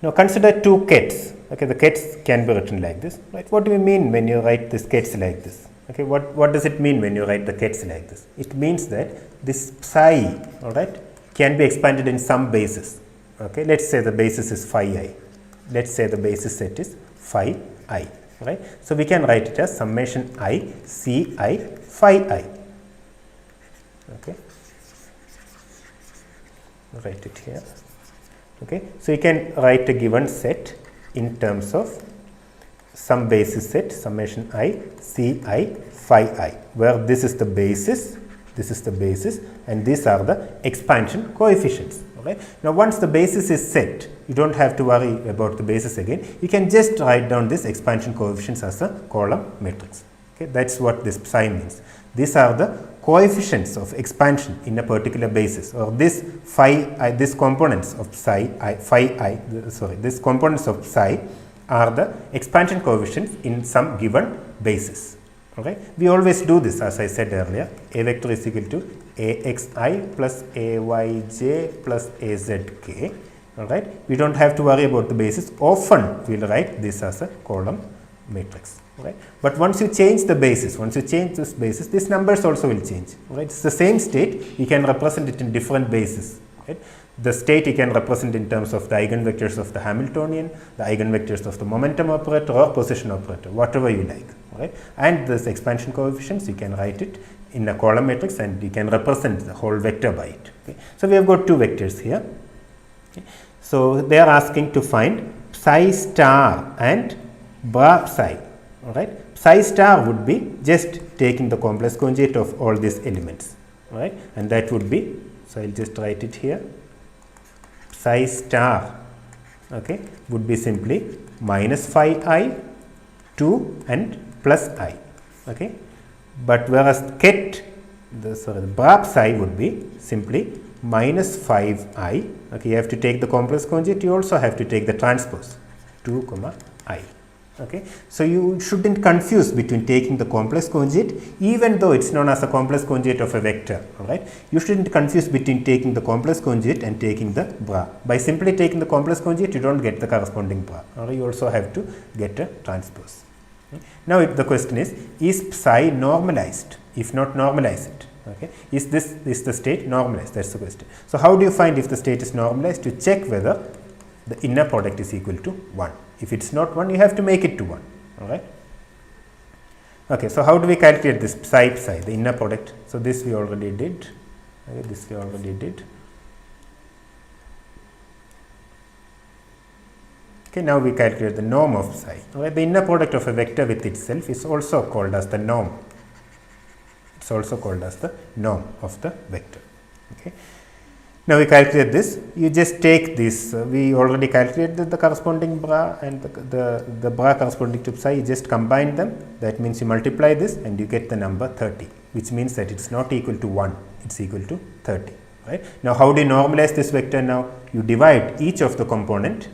Now consider two kets. Okay, the kets can be written like this. Right? What do you mean when you write this kets like this? Okay, what does it mean when you write the kets like this? It means that this psi, all right, can be expanded in some basis. Okay, let's say the basis is phi I. Let's say the basis set is phi I. Right. So we can write it as summation I Ci phi I. Okay. Write it here. Okay. So you can write a given set in terms of some basis set summation I Ci phi I, where this is the basis, and these are the expansion coefficients. Okay. Now once the basis is set, you don't have to worry about the basis again. You can just write down this expansion coefficients as a column matrix. Okay. That's what this psi means. These are the coefficients of expansion in a particular basis, or this this components of these components of psi are the expansion coefficients in some given basis. Okay. We always do this, as I said earlier. A vector is equal to axi plus ayj plus azk. All right. We don't have to worry about the basis. Often we will write this as a column matrix. right? But once you change the basis, once you change this basis, these numbers also will change, right? It's the same state, you can represent it in different bases, right? The state you can represent in terms of the eigenvectors of the Hamiltonian, the eigenvectors of the momentum operator or position operator, whatever you like, right? And this expansion coefficients, you can write it in a column matrix and you can represent the whole vector by it. Okay? So we have got two vectors here. Okay? So they are asking to find psi star and bra psi. All right, psi star would be just taking the complex conjugate of all these elements, right? And that would be, so I'll just write it here. Psi star, okay, would be simply minus phi I, 2 and plus I, okay. But whereas ket, the bra psi would be simply minus 5i, okay. You have to take the complex conjugate, you also have to take the transpose 2 comma I, okay. So you shouldn't confuse between taking the complex conjugate, even though it's known as a complex conjugate of a vector, all right. You shouldn't confuse between taking the complex conjugate and taking the bra. By simply taking the complex conjugate, you don't get the corresponding bra, or you also have to get a transpose. Now the question is psi normalized? If not, normalize it. Okay, is the state normalized? That's the question. So how do you find if the state is normalized? To check whether the inner product is equal to 1. If it's not 1, you have to make it to 1. All right. Okay. So how do we calculate this psi, the inner product? So this we already did. Okay, this we already did. Okay, now we calculate the norm of psi. Right, the inner product of a vector with itself is also called as the norm. It's also called as the norm of the vector. Okay. Now we calculate this. You just take this. We already calculated the corresponding bra and the bra corresponding to psi. You just combine them. That means you multiply this and you get the number 30, which means that it's not equal to 1. It's equal to 30. Right. Now how do you normalize this vector? Now you divide each of the component.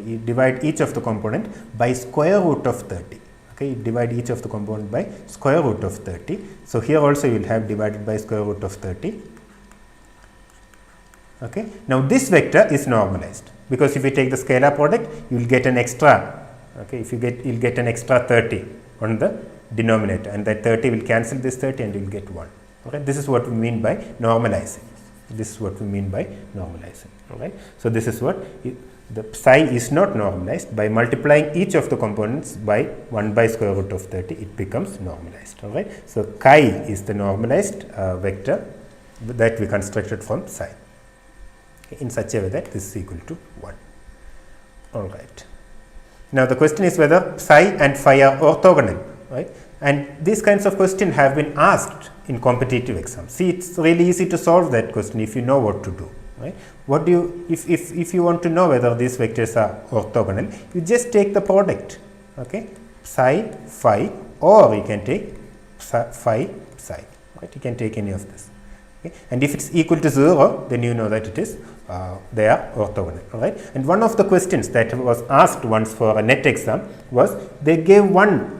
You divide each of the component by square root of 30. Okay, you divide each of the component by square root of 30. So here also you will have divided by square root of 30. Okay. Now this vector is normalized because if you take the scalar product, you will get an extra. Okay, if you will get an extra 30 on the denominator, and that 30 will cancel this 30 and you will get 1. Okay, this is what we mean by normalizing. This is what we mean by normalizing. All right. So this is what. The psi is not normalized. By multiplying each of the components by 1 by square root of 30, it becomes normalized. All right. So chi is the normalized vector that we constructed from psi, okay, in such a way that this is equal to 1. All right. Now the question is whether psi and phi are orthogonal, right? And these kinds of questions have been asked in competitive exams. See, it's really easy to solve that question if you know what to do. Right? What do you, if you want to know whether these vectors are orthogonal, you just take the product, okay, psi, phi, or you can take phi, psi, right? You can take any of this, okay? And if it's equal to 0, then you know that it is, they are orthogonal, all right? And one of the questions that was asked once for a net exam was, they gave one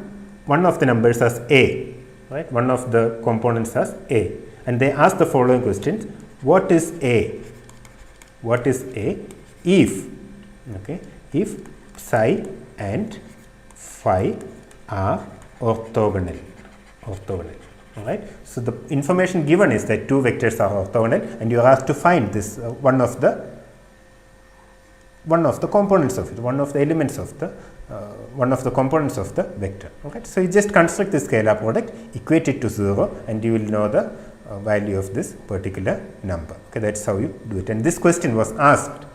of the numbers as a, right? One of the components as a, and they asked the following questions: what is a? What is a if, okay, if psi and phi are orthogonal, all right. So the information given is that two vectors are orthogonal and you are asked to find this one of the components of it, one of the elements of the one of the components of the vector. Okay. So you just construct the scalar product, equate it to 0, and you will know the value of this particular number. Okay, that's how you do it. And this question was asked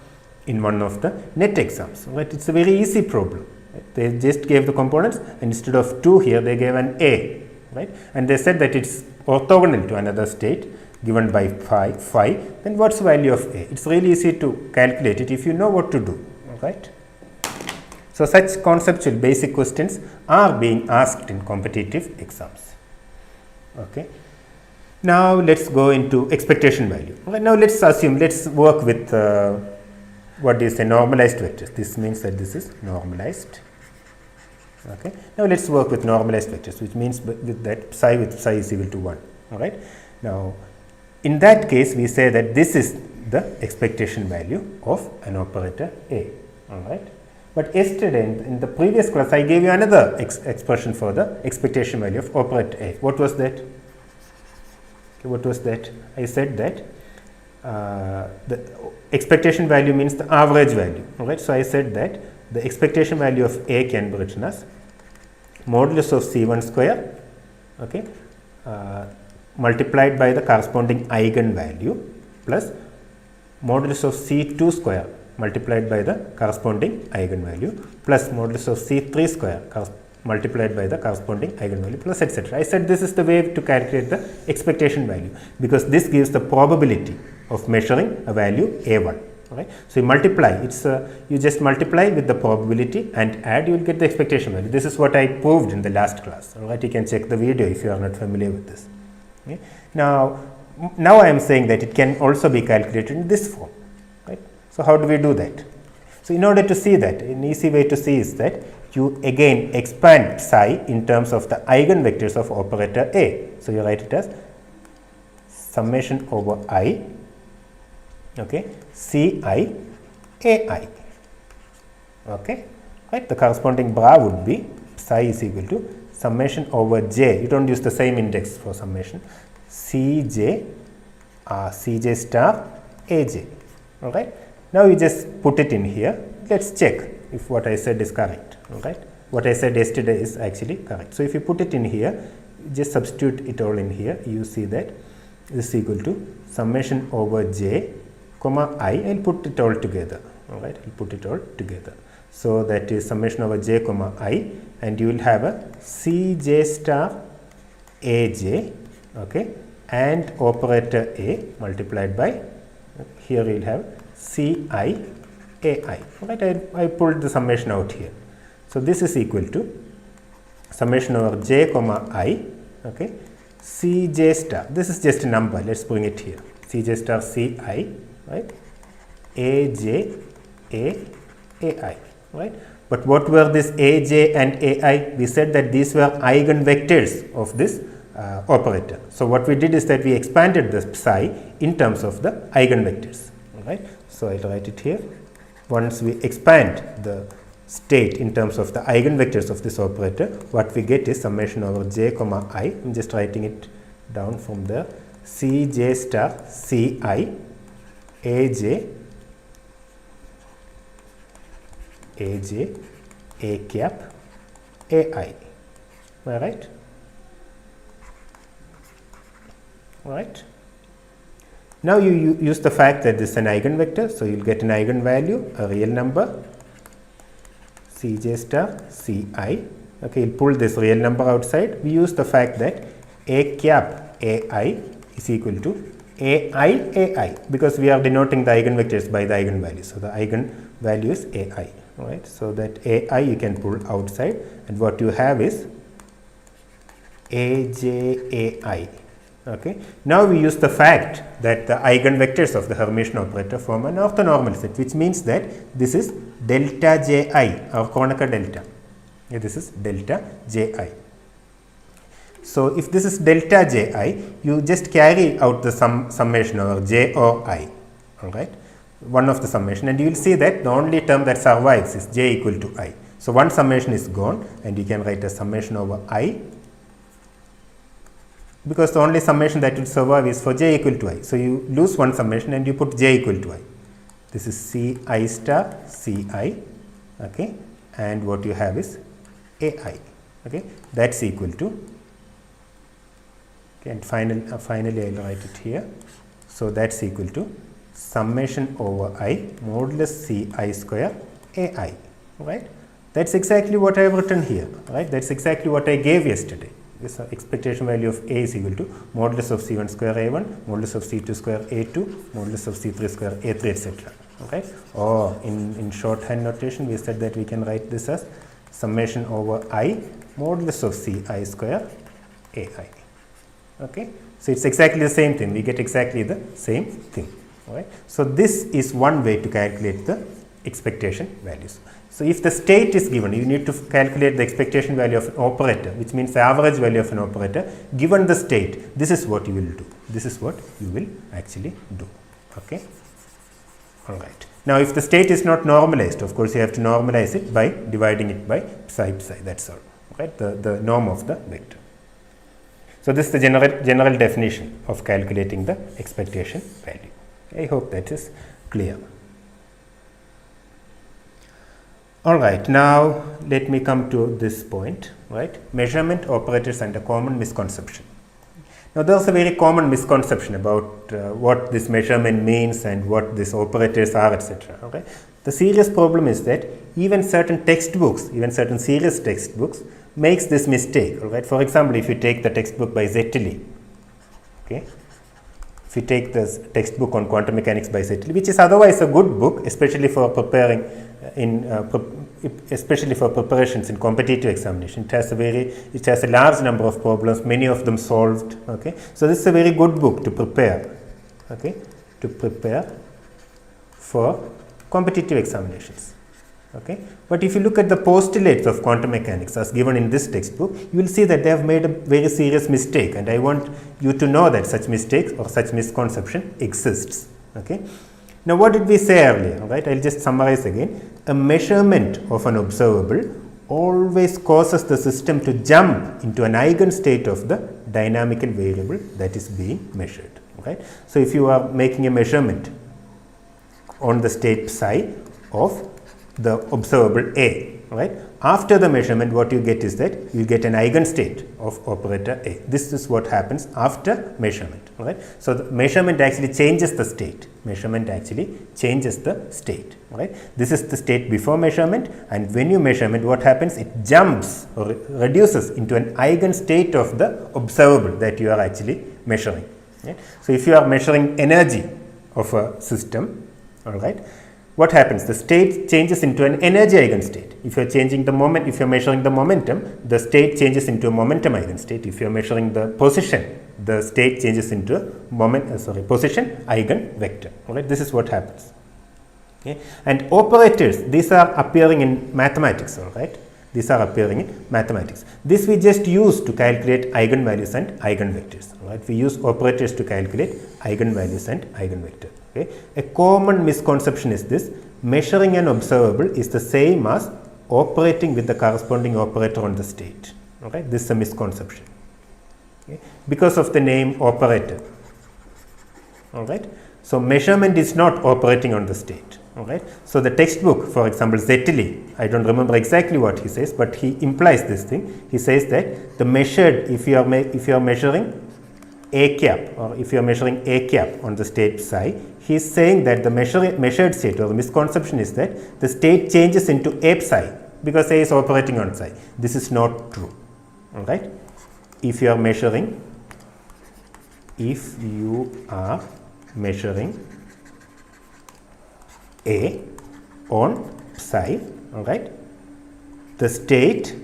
in one of the net exams. Right, it's a very easy problem. Right? They just gave the components, and instead of 2 here, they gave an a. Right, and they said that it's orthogonal to another state given by phi. Then what's the value of a? It's really easy to calculate it if you know what to do. Right. So such conceptual basic questions are being asked in competitive exams. Okay. Now let's go into expectation value. Okay, now let's work with what is a normalized vectors. This means that this is normalized. Okay. Now let's work with normalized vectors, which means with that psi is equal to 1. All right. Now in that case, we say that this is the expectation value of an operator A. All right. But yesterday in the previous class I gave you another expression for the expectation value of operator A. What was that? Okay, what was that? I said that the expectation value means the average value. Alright, so I said that the expectation value of A can be written as modulus of C1 square, okay, multiplied by the corresponding eigenvalue plus modulus of C2 square multiplied by the corresponding eigenvalue plus modulus of C3 square multiplied by the corresponding eigenvalue plus etc. I said this is the way to calculate the expectation value because this gives the probability of measuring a value A1. Right. So, you multiply, you just multiply with the probability and add, you will get the expectation value. This is what I proved in the last class. Alright, you can check the video if you are not familiar with this. Okay. Now I am saying that it can also be calculated in this form. Right. So, how do we do that? So, in order to see that, an easy way to see is that you again expand psi in terms of the eigenvectors of operator A. So, you write it as summation over I, okay, Ci Ai, okay, right. The corresponding bra would be psi is equal to summation over j. You don't use the same index for summation, Cj star Aj. All right. Now you just put it in here. Let's check if what I said is correct. All right. What I said yesterday is actually correct. So if you put it in here, just substitute it all in here. You see that this is equal to summation over j comma I. I'll put it all together. All right. I'll put it all together. So that is summation over j comma I, and you will have a Cj star Aj, okay, and operator A multiplied by, here you will have Ci Ai. All right. I pulled the summation out here. So this is equal to summation over j comma I, okay, Cj star. This is just a number. Let's bring it here. Cj star Ci, right, Aj Ai, right. But what were this Aj and Ai? We said that these were eigenvectors of this operator. So what we did is that we expanded the psi in terms of the eigenvectors. All right. So I'll write it here. Once we expand the state in terms of the eigenvectors of this operator, what we get is summation over j comma I. I'm just writing it down from there. Cj star Ci Aj A cap Ai. Am I right? All right. Now you use the fact that this is an eigenvector, so you'll get an eigenvalue, a real number, Cj star Ci. Okay, you'll pull this real number outside. We use the fact that A cap Ai is equal to Ai because we are denoting the eigenvectors by the eigenvalue. So the eigenvalue is Ai. Right. So that Ai you can pull outside, and what you have is Ajai. Okay. Now we use the fact that the eigenvectors of the Hermitian operator form an orthonormal set, which means that this is delta Ji, or Kronecker delta. Yeah, this is delta Ji. So if this is delta Ji, you just carry out the summation over j or I. All right. One of the summation, and you will see that the only term that survives is j equal to I. So one summation is gone, and you can write a summation over I, because the only summation that will survive is for j equal to I. So you lose one summation and you put j equal to I. This is Ci star Ci, okay, and what you have is Ai, okay, that's equal to, okay, and finally I'll write it here. So that's equal to summation over I modulus Ci square Ai, right. That's exactly what I have written here, right. That's exactly what I gave yesterday. This expectation value of A is equal to modulus of C1 square A1, modulus of C2 square A2, modulus of C3 square A3, etc. Okay. Or in shorthand notation, we said that we can write this as summation over I modulus of Ci square Ai. Okay. So it's exactly the same thing. We get exactly the same thing. Right. So this is one way to calculate the expectation values. So if the state is given, you need to calculate the expectation value of an operator, which means the average value of an operator. Given the state, this is what you will do. This is what you will actually do. Okay. All right. Now, if the state is not normalized, of course, you have to normalize it by dividing it by psi psi. That's all. Right? The norm of the vector. So, this is the general definition of calculating the expectation value. I hope that is clear. All right. Now, let me come to this point. Right? Measurement operators and a common misconception. Now, there is a very common misconception about what this measurement means and what these operators are, etc. Okay? The serious problem is that even certain textbooks, even certain serious textbooks, makes this mistake. All right? For example, if you take the textbook by Zetteli, okay? If you take this textbook on quantum mechanics by Zetteli, which is otherwise a good book, especially for preparing especially for preparations in competitive examination, it has a large number of problems, many of them solved. Okay, so this is a very good book to prepare. Okay, to prepare for competitive examinations. Okay, but if you look at the postulates of quantum mechanics as given in this textbook, you will see that they have made a very serious mistake, and I want you to know that such mistakes or such misconception exists. Okay. Now, what did we say earlier? Right? I will just summarize again. A measurement of an observable always causes the system to jump into an eigenstate of the dynamical variable that is being measured. Right? So, if you are making a measurement on the state psi of the observable A, right? After the measurement, what you get is that you get an eigenstate of operator A. This is what happens after measurement, right? So, the measurement actually changes the state. Measurement actually changes the state, right? This is the state before measurement, and when you measurement, what happens? It jumps or reduces into an eigenstate of the observable that you are actually measuring. Right? So, if you are measuring energy of a system, all right, what happens? The state changes into an energy eigenstate. If you are changing the moment, if you are measuring the momentum, the state changes into a momentum eigenstate. If you are measuring the position, the state changes into a position eigenvector. All right, this is what happens. Okay, and operators, these are appearing in mathematics. All right, these are appearing in mathematics. This we just use to calculate eigenvalues and eigenvectors. All right, we use operators to calculate eigenvalues and eigenvector. Okay. A common misconception is this: measuring an observable is the same as operating with the corresponding operator on the state. Okay. This is a misconception. Okay. Because of the name operator. All right. So, measurement is not operating on the state. All right. So, the textbook, for example, Zetteli, I don't remember exactly what he says, but he implies this thing. He says that the measured, if you are measuring A cap, or if you are measuring A cap on the state psi, he is saying that the measured state, or the misconception is that the state changes into A psi because A is operating on psi. This is not true. All right. If you are measuring A on psi, all right, the state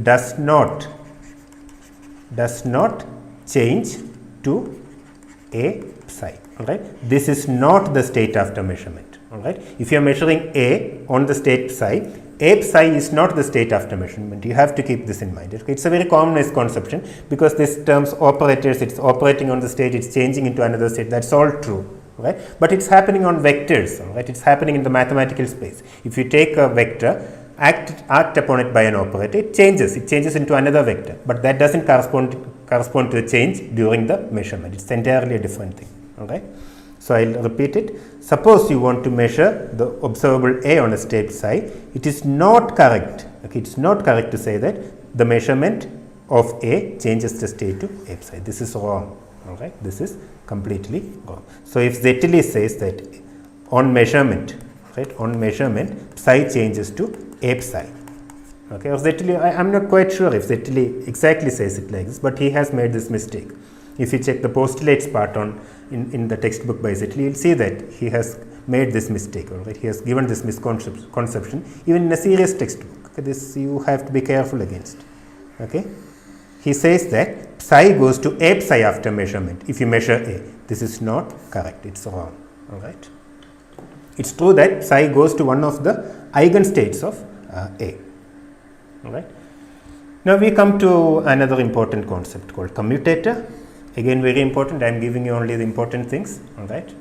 does not change to A psi. All right, this is not the state after measurement. All right, if you are measuring A on the state psi, A psi is not the state after measurement. You have to keep this in mind. Okay? It's a very common misconception because this terms operators, it's operating on the state, it's changing into another state. That's all true. Right? But it's happening on vectors. Right? It's happening in the mathematical space. If you take a vector, act upon it by an operator, it changes into another vector, but that doesn't correspond to a change during the measurement. It's entirely a different thing. All right. So, I will repeat it. Suppose you want to measure the observable A on a state psi, it is not correct. Okay, it's not correct to say that the measurement of A changes the state to A psi. This is wrong. All right, this is completely wrong. So, if Zetteli says that on measurement, right, on measurement psi changes to A psi. Okay, or Zetteli, I am not quite sure if Zetteli exactly says it like this, but he has made this mistake. If you check the postulates part in the textbook by Zetteli, you will see that he has made this mistake. All right, he has given this misconception even in a serious textbook. Okay, this you have to be careful against. Okay, he says that psi goes to A psi after measurement. If you measure A, this is not correct. It's wrong. All right, it's true that psi goes to one of the eigenstates of A. All right. Now we come to another important concept called commutator. Again, very important. I am giving you only the important things. All right.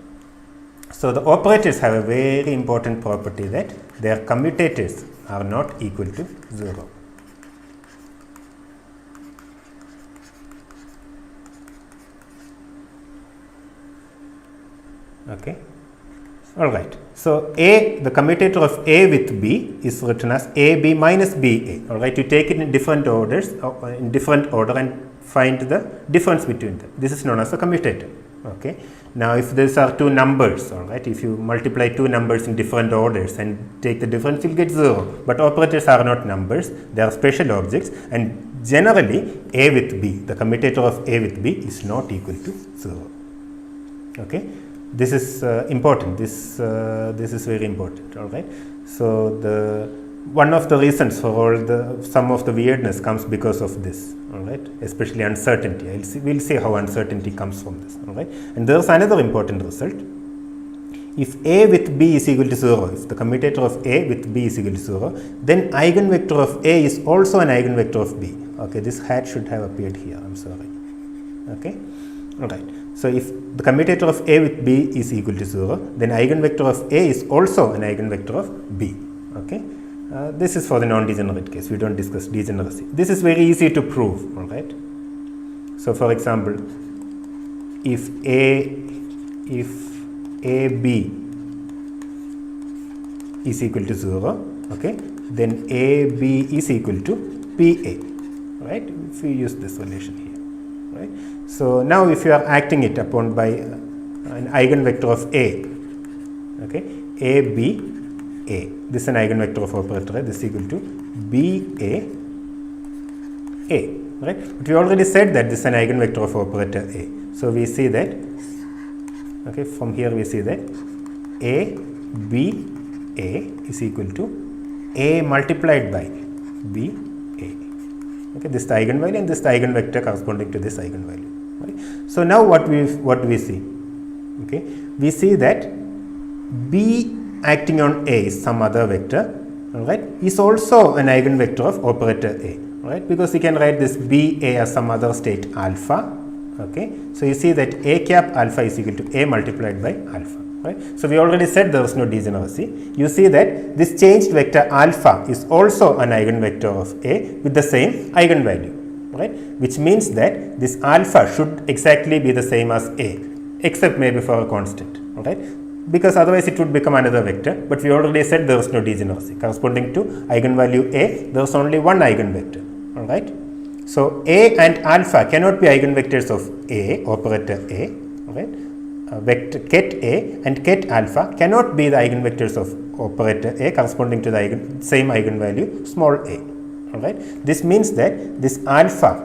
So the operators have a very important property that their commutators are not equal to 0. Okay. All right. So the commutator of A with B is written as AB minus BA. All right. You take it in different orders, in different order, and find the difference between them. This is known as a commutator. Okay. Now, if these are two numbers, all right, if you multiply two numbers in different orders and take the difference, you'll get 0. But operators are not numbers; they are special objects, and generally, A with B, the commutator of A with B, is not equal to 0. Okay. This is important. This is very important. All right. So one of the reasons for some of the weirdness comes because of this. All right. Especially uncertainty. We'll see how uncertainty comes from this. All right. And there's another important result. If A with B is equal to 0, if the commutator of A with B is equal to 0, then eigenvector of A is also an eigenvector of B. Okay. This hat should have appeared here. I'm sorry. Okay. All right. So if the commutator of A with B is equal to 0, then eigenvector of A is also an eigenvector of B. Okay. This is for the non-degenerate case. We don't discuss degeneracy. This is very easy to prove. All right. So for example, if AB is equal to 0, okay, then AB is equal to PA. Right. If we use this relation here. Right. So now if you are acting it upon by an eigenvector of A, okay, AB, A, this is an eigenvector of operator A, this is equal to BA, A, right? But we already said that this is an eigenvector of operator A. So we see that, okay, from here we see that A, B, A is equal to A multiplied by B, A. Okay, this is the eigenvalue and this is the eigenvector corresponding to this eigenvalue. Right? So now what do we see? Okay, we see that B acting on A is some other vector, all right, is also an eigenvector of operator A, right? Because you can write this BA as some other state alpha. Okay, so you see that A cap alpha is equal to A multiplied by alpha. Right? So we already said there is no degeneracy. You see that this changed vector alpha is also an eigenvector of A with the same eigenvalue, right? Which means that this alpha should exactly be the same as A, except maybe for a constant, all right? Because otherwise it would become another vector. But we already said there is no degeneracy. Corresponding to eigenvalue A, there is only one eigenvector, all right? So A and alpha cannot be eigenvectors of A, operator A, all right? Vector ket A and ket alpha cannot be the eigenvectors of operator A corresponding to the same eigenvalue small a. All right. This means that this alpha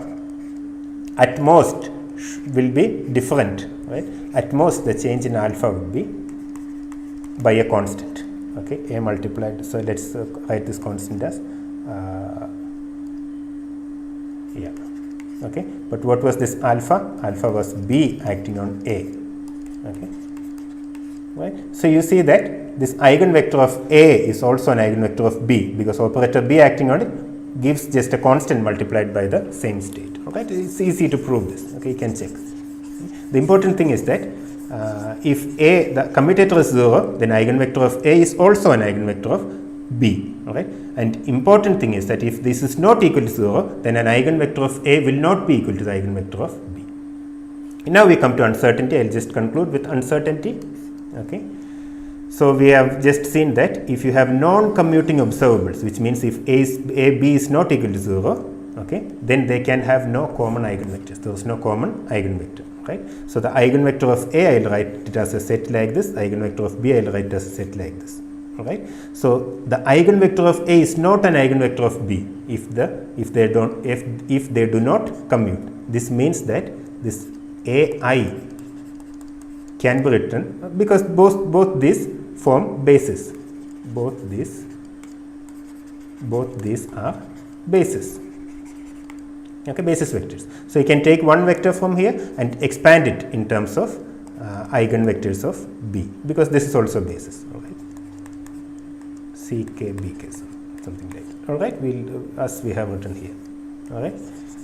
at most will be different. Right. At most the change in alpha would be by a constant. Okay. A multiplied. So let's write this constant as Okay. But what was this alpha? Alpha was B acting on A. Okay, right. So you see that this eigenvector of A is also an eigenvector of B because operator B acting on it gives just a constant multiplied by the same state. Okay, it's easy to prove this. Okay, you can check. The important thing is that if A, the commutator is 0, then eigenvector of A is also an eigenvector of B. Okay, and important thing is that if this is not equal to 0, then an eigenvector of A will not be equal to the eigenvector of B. Now we come to uncertainty. I will just conclude with uncertainty. Okay. So we have just seen that if you have non-commuting observables, which means if B is not equal to 0, okay, then they can have no common eigenvectors. There is no common eigenvector. Right. So the eigenvector of A, I will write it as a set like this. Eigenvector of B, I will write it as a set like this. All right. So the eigenvector of A is not an eigenvector of B if they do not commute. This means that this AI can be written because both these form basis. Both these are basis. Okay, basis vectors. So you can take one vector from here and expand it in terms of eigenvectors of B because this is also basis. All right. CK BK something like that. All right. As we have written here. All right.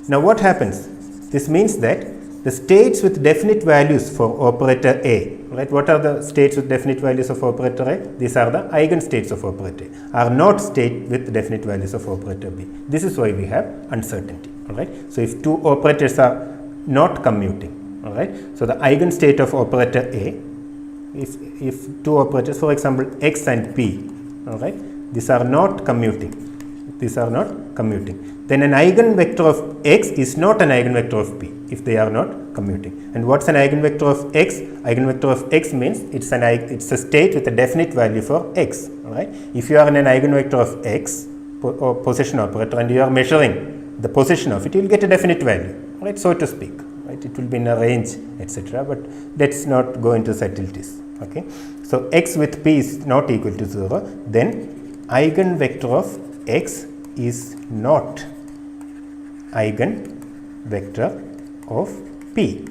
Now what happens? This means that the states with definite values for operator A, right? What are the states with definite values of operator A? These are the eigenstates of operator A, are not state with definite values of operator B. This is why we have uncertainty, all right? So if two operators are not commuting, all right? So the eigenstate of operator A, if two operators, for example, X and P, all right, these are not commuting. These are not commuting. Then an eigenvector of X is not an eigenvector of P if they are not commuting. And what's an eigenvector of X? Eigenvector of X means it's a state with a definite value for X. All right. If you are in an eigenvector of X or position operator and you are measuring the position of it, you will get a definite value, right? So to speak, right? It will be in a range, etc. But let's not go into subtleties. Okay. So X with P is not equal to 0. Then eigenvector of X is not eigenvector of P.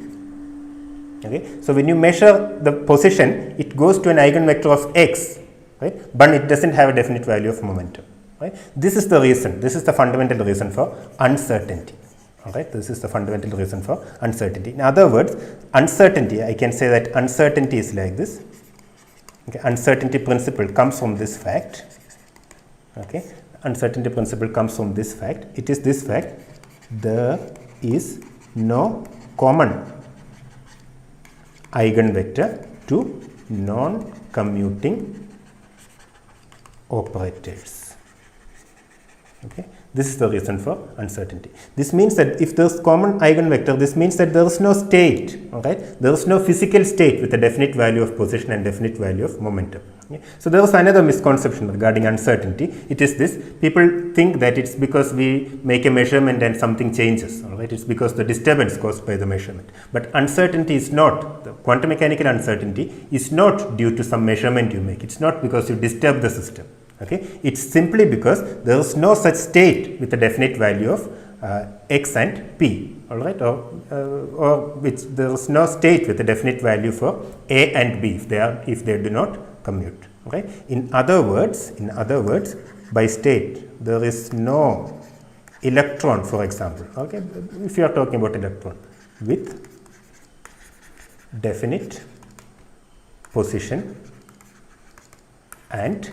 Okay. So when you measure the position, it goes to an eigenvector of X, right? But it doesn't have a definite value of momentum. Right? This is the reason. This is the fundamental reason for uncertainty. All right. This is the fundamental reason for uncertainty. In other words, uncertainty, I can say that uncertainty is like this. Okay. Uncertainty principle comes from this fact. Okay. Uncertainty principle comes from this fact. It is this fact: there is no common eigenvector to non-commuting operators. Okay. This is the reason for uncertainty. This means that if there is common eigenvector, this means that there is no state, all right? There is no physical state with a definite value of position and definite value of momentum. Okay. So there is another misconception regarding uncertainty. It is this: people think that it's because we make a measurement and something changes, all right? It's because the disturbance caused by the measurement. But uncertainty is not, the quantum mechanical uncertainty is not due to some measurement you make. It's not because you disturb the system. Okay. It's simply because there is no such state with a definite value of X and P, all right, or which there is no state with a definite value for A and B if they do not commute. Right. In other words, by state there is no electron, for example. Okay, if you are talking about electron with definite position and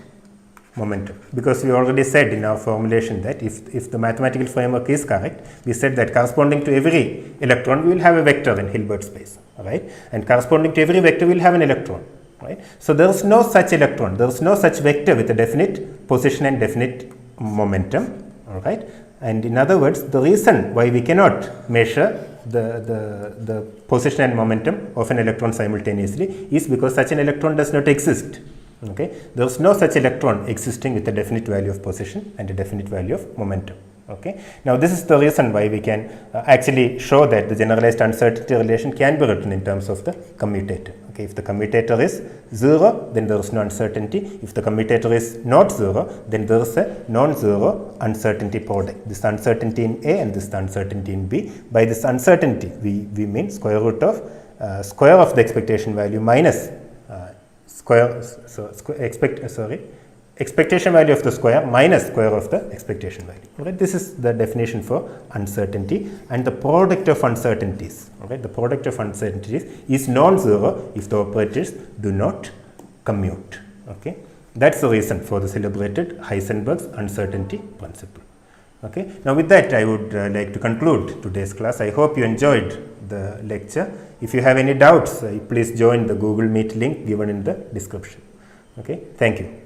momentum, because we already said in our formulation that if the mathematical framework is correct, we said that corresponding to every electron we will have a vector in Hilbert space, right? And corresponding to every vector we will have an electron, right? So there is no such electron, there is no such vector with a definite position and definite momentum, all right? And in other words, the reason why we cannot measure the position and momentum of an electron simultaneously is because such an electron does not exist. Okay, there is no such electron existing with a definite value of position and a definite value of momentum. Okay, now this is the reason why we can actually show that the generalized uncertainty relation can be written in terms of the commutator. Okay, if the commutator is 0, then there is no uncertainty. If the commutator is not 0, then there is a non-zero uncertainty product. This uncertainty in A and this uncertainty in B. By this uncertainty, we mean square root of the expectation value minus expectation value of the square minus square of the expectation value. Right? This is the definition for uncertainty, and the product of uncertainties. Right? The product of uncertainties is non-zero if the operators do not commute. Okay? That's the reason for the celebrated Heisenberg's uncertainty principle. Okay? Now with that, I would like to conclude today's class. I hope you enjoyed the lecture. If you have any doubts, please join the Google Meet link given in the description. Okay? Thank you.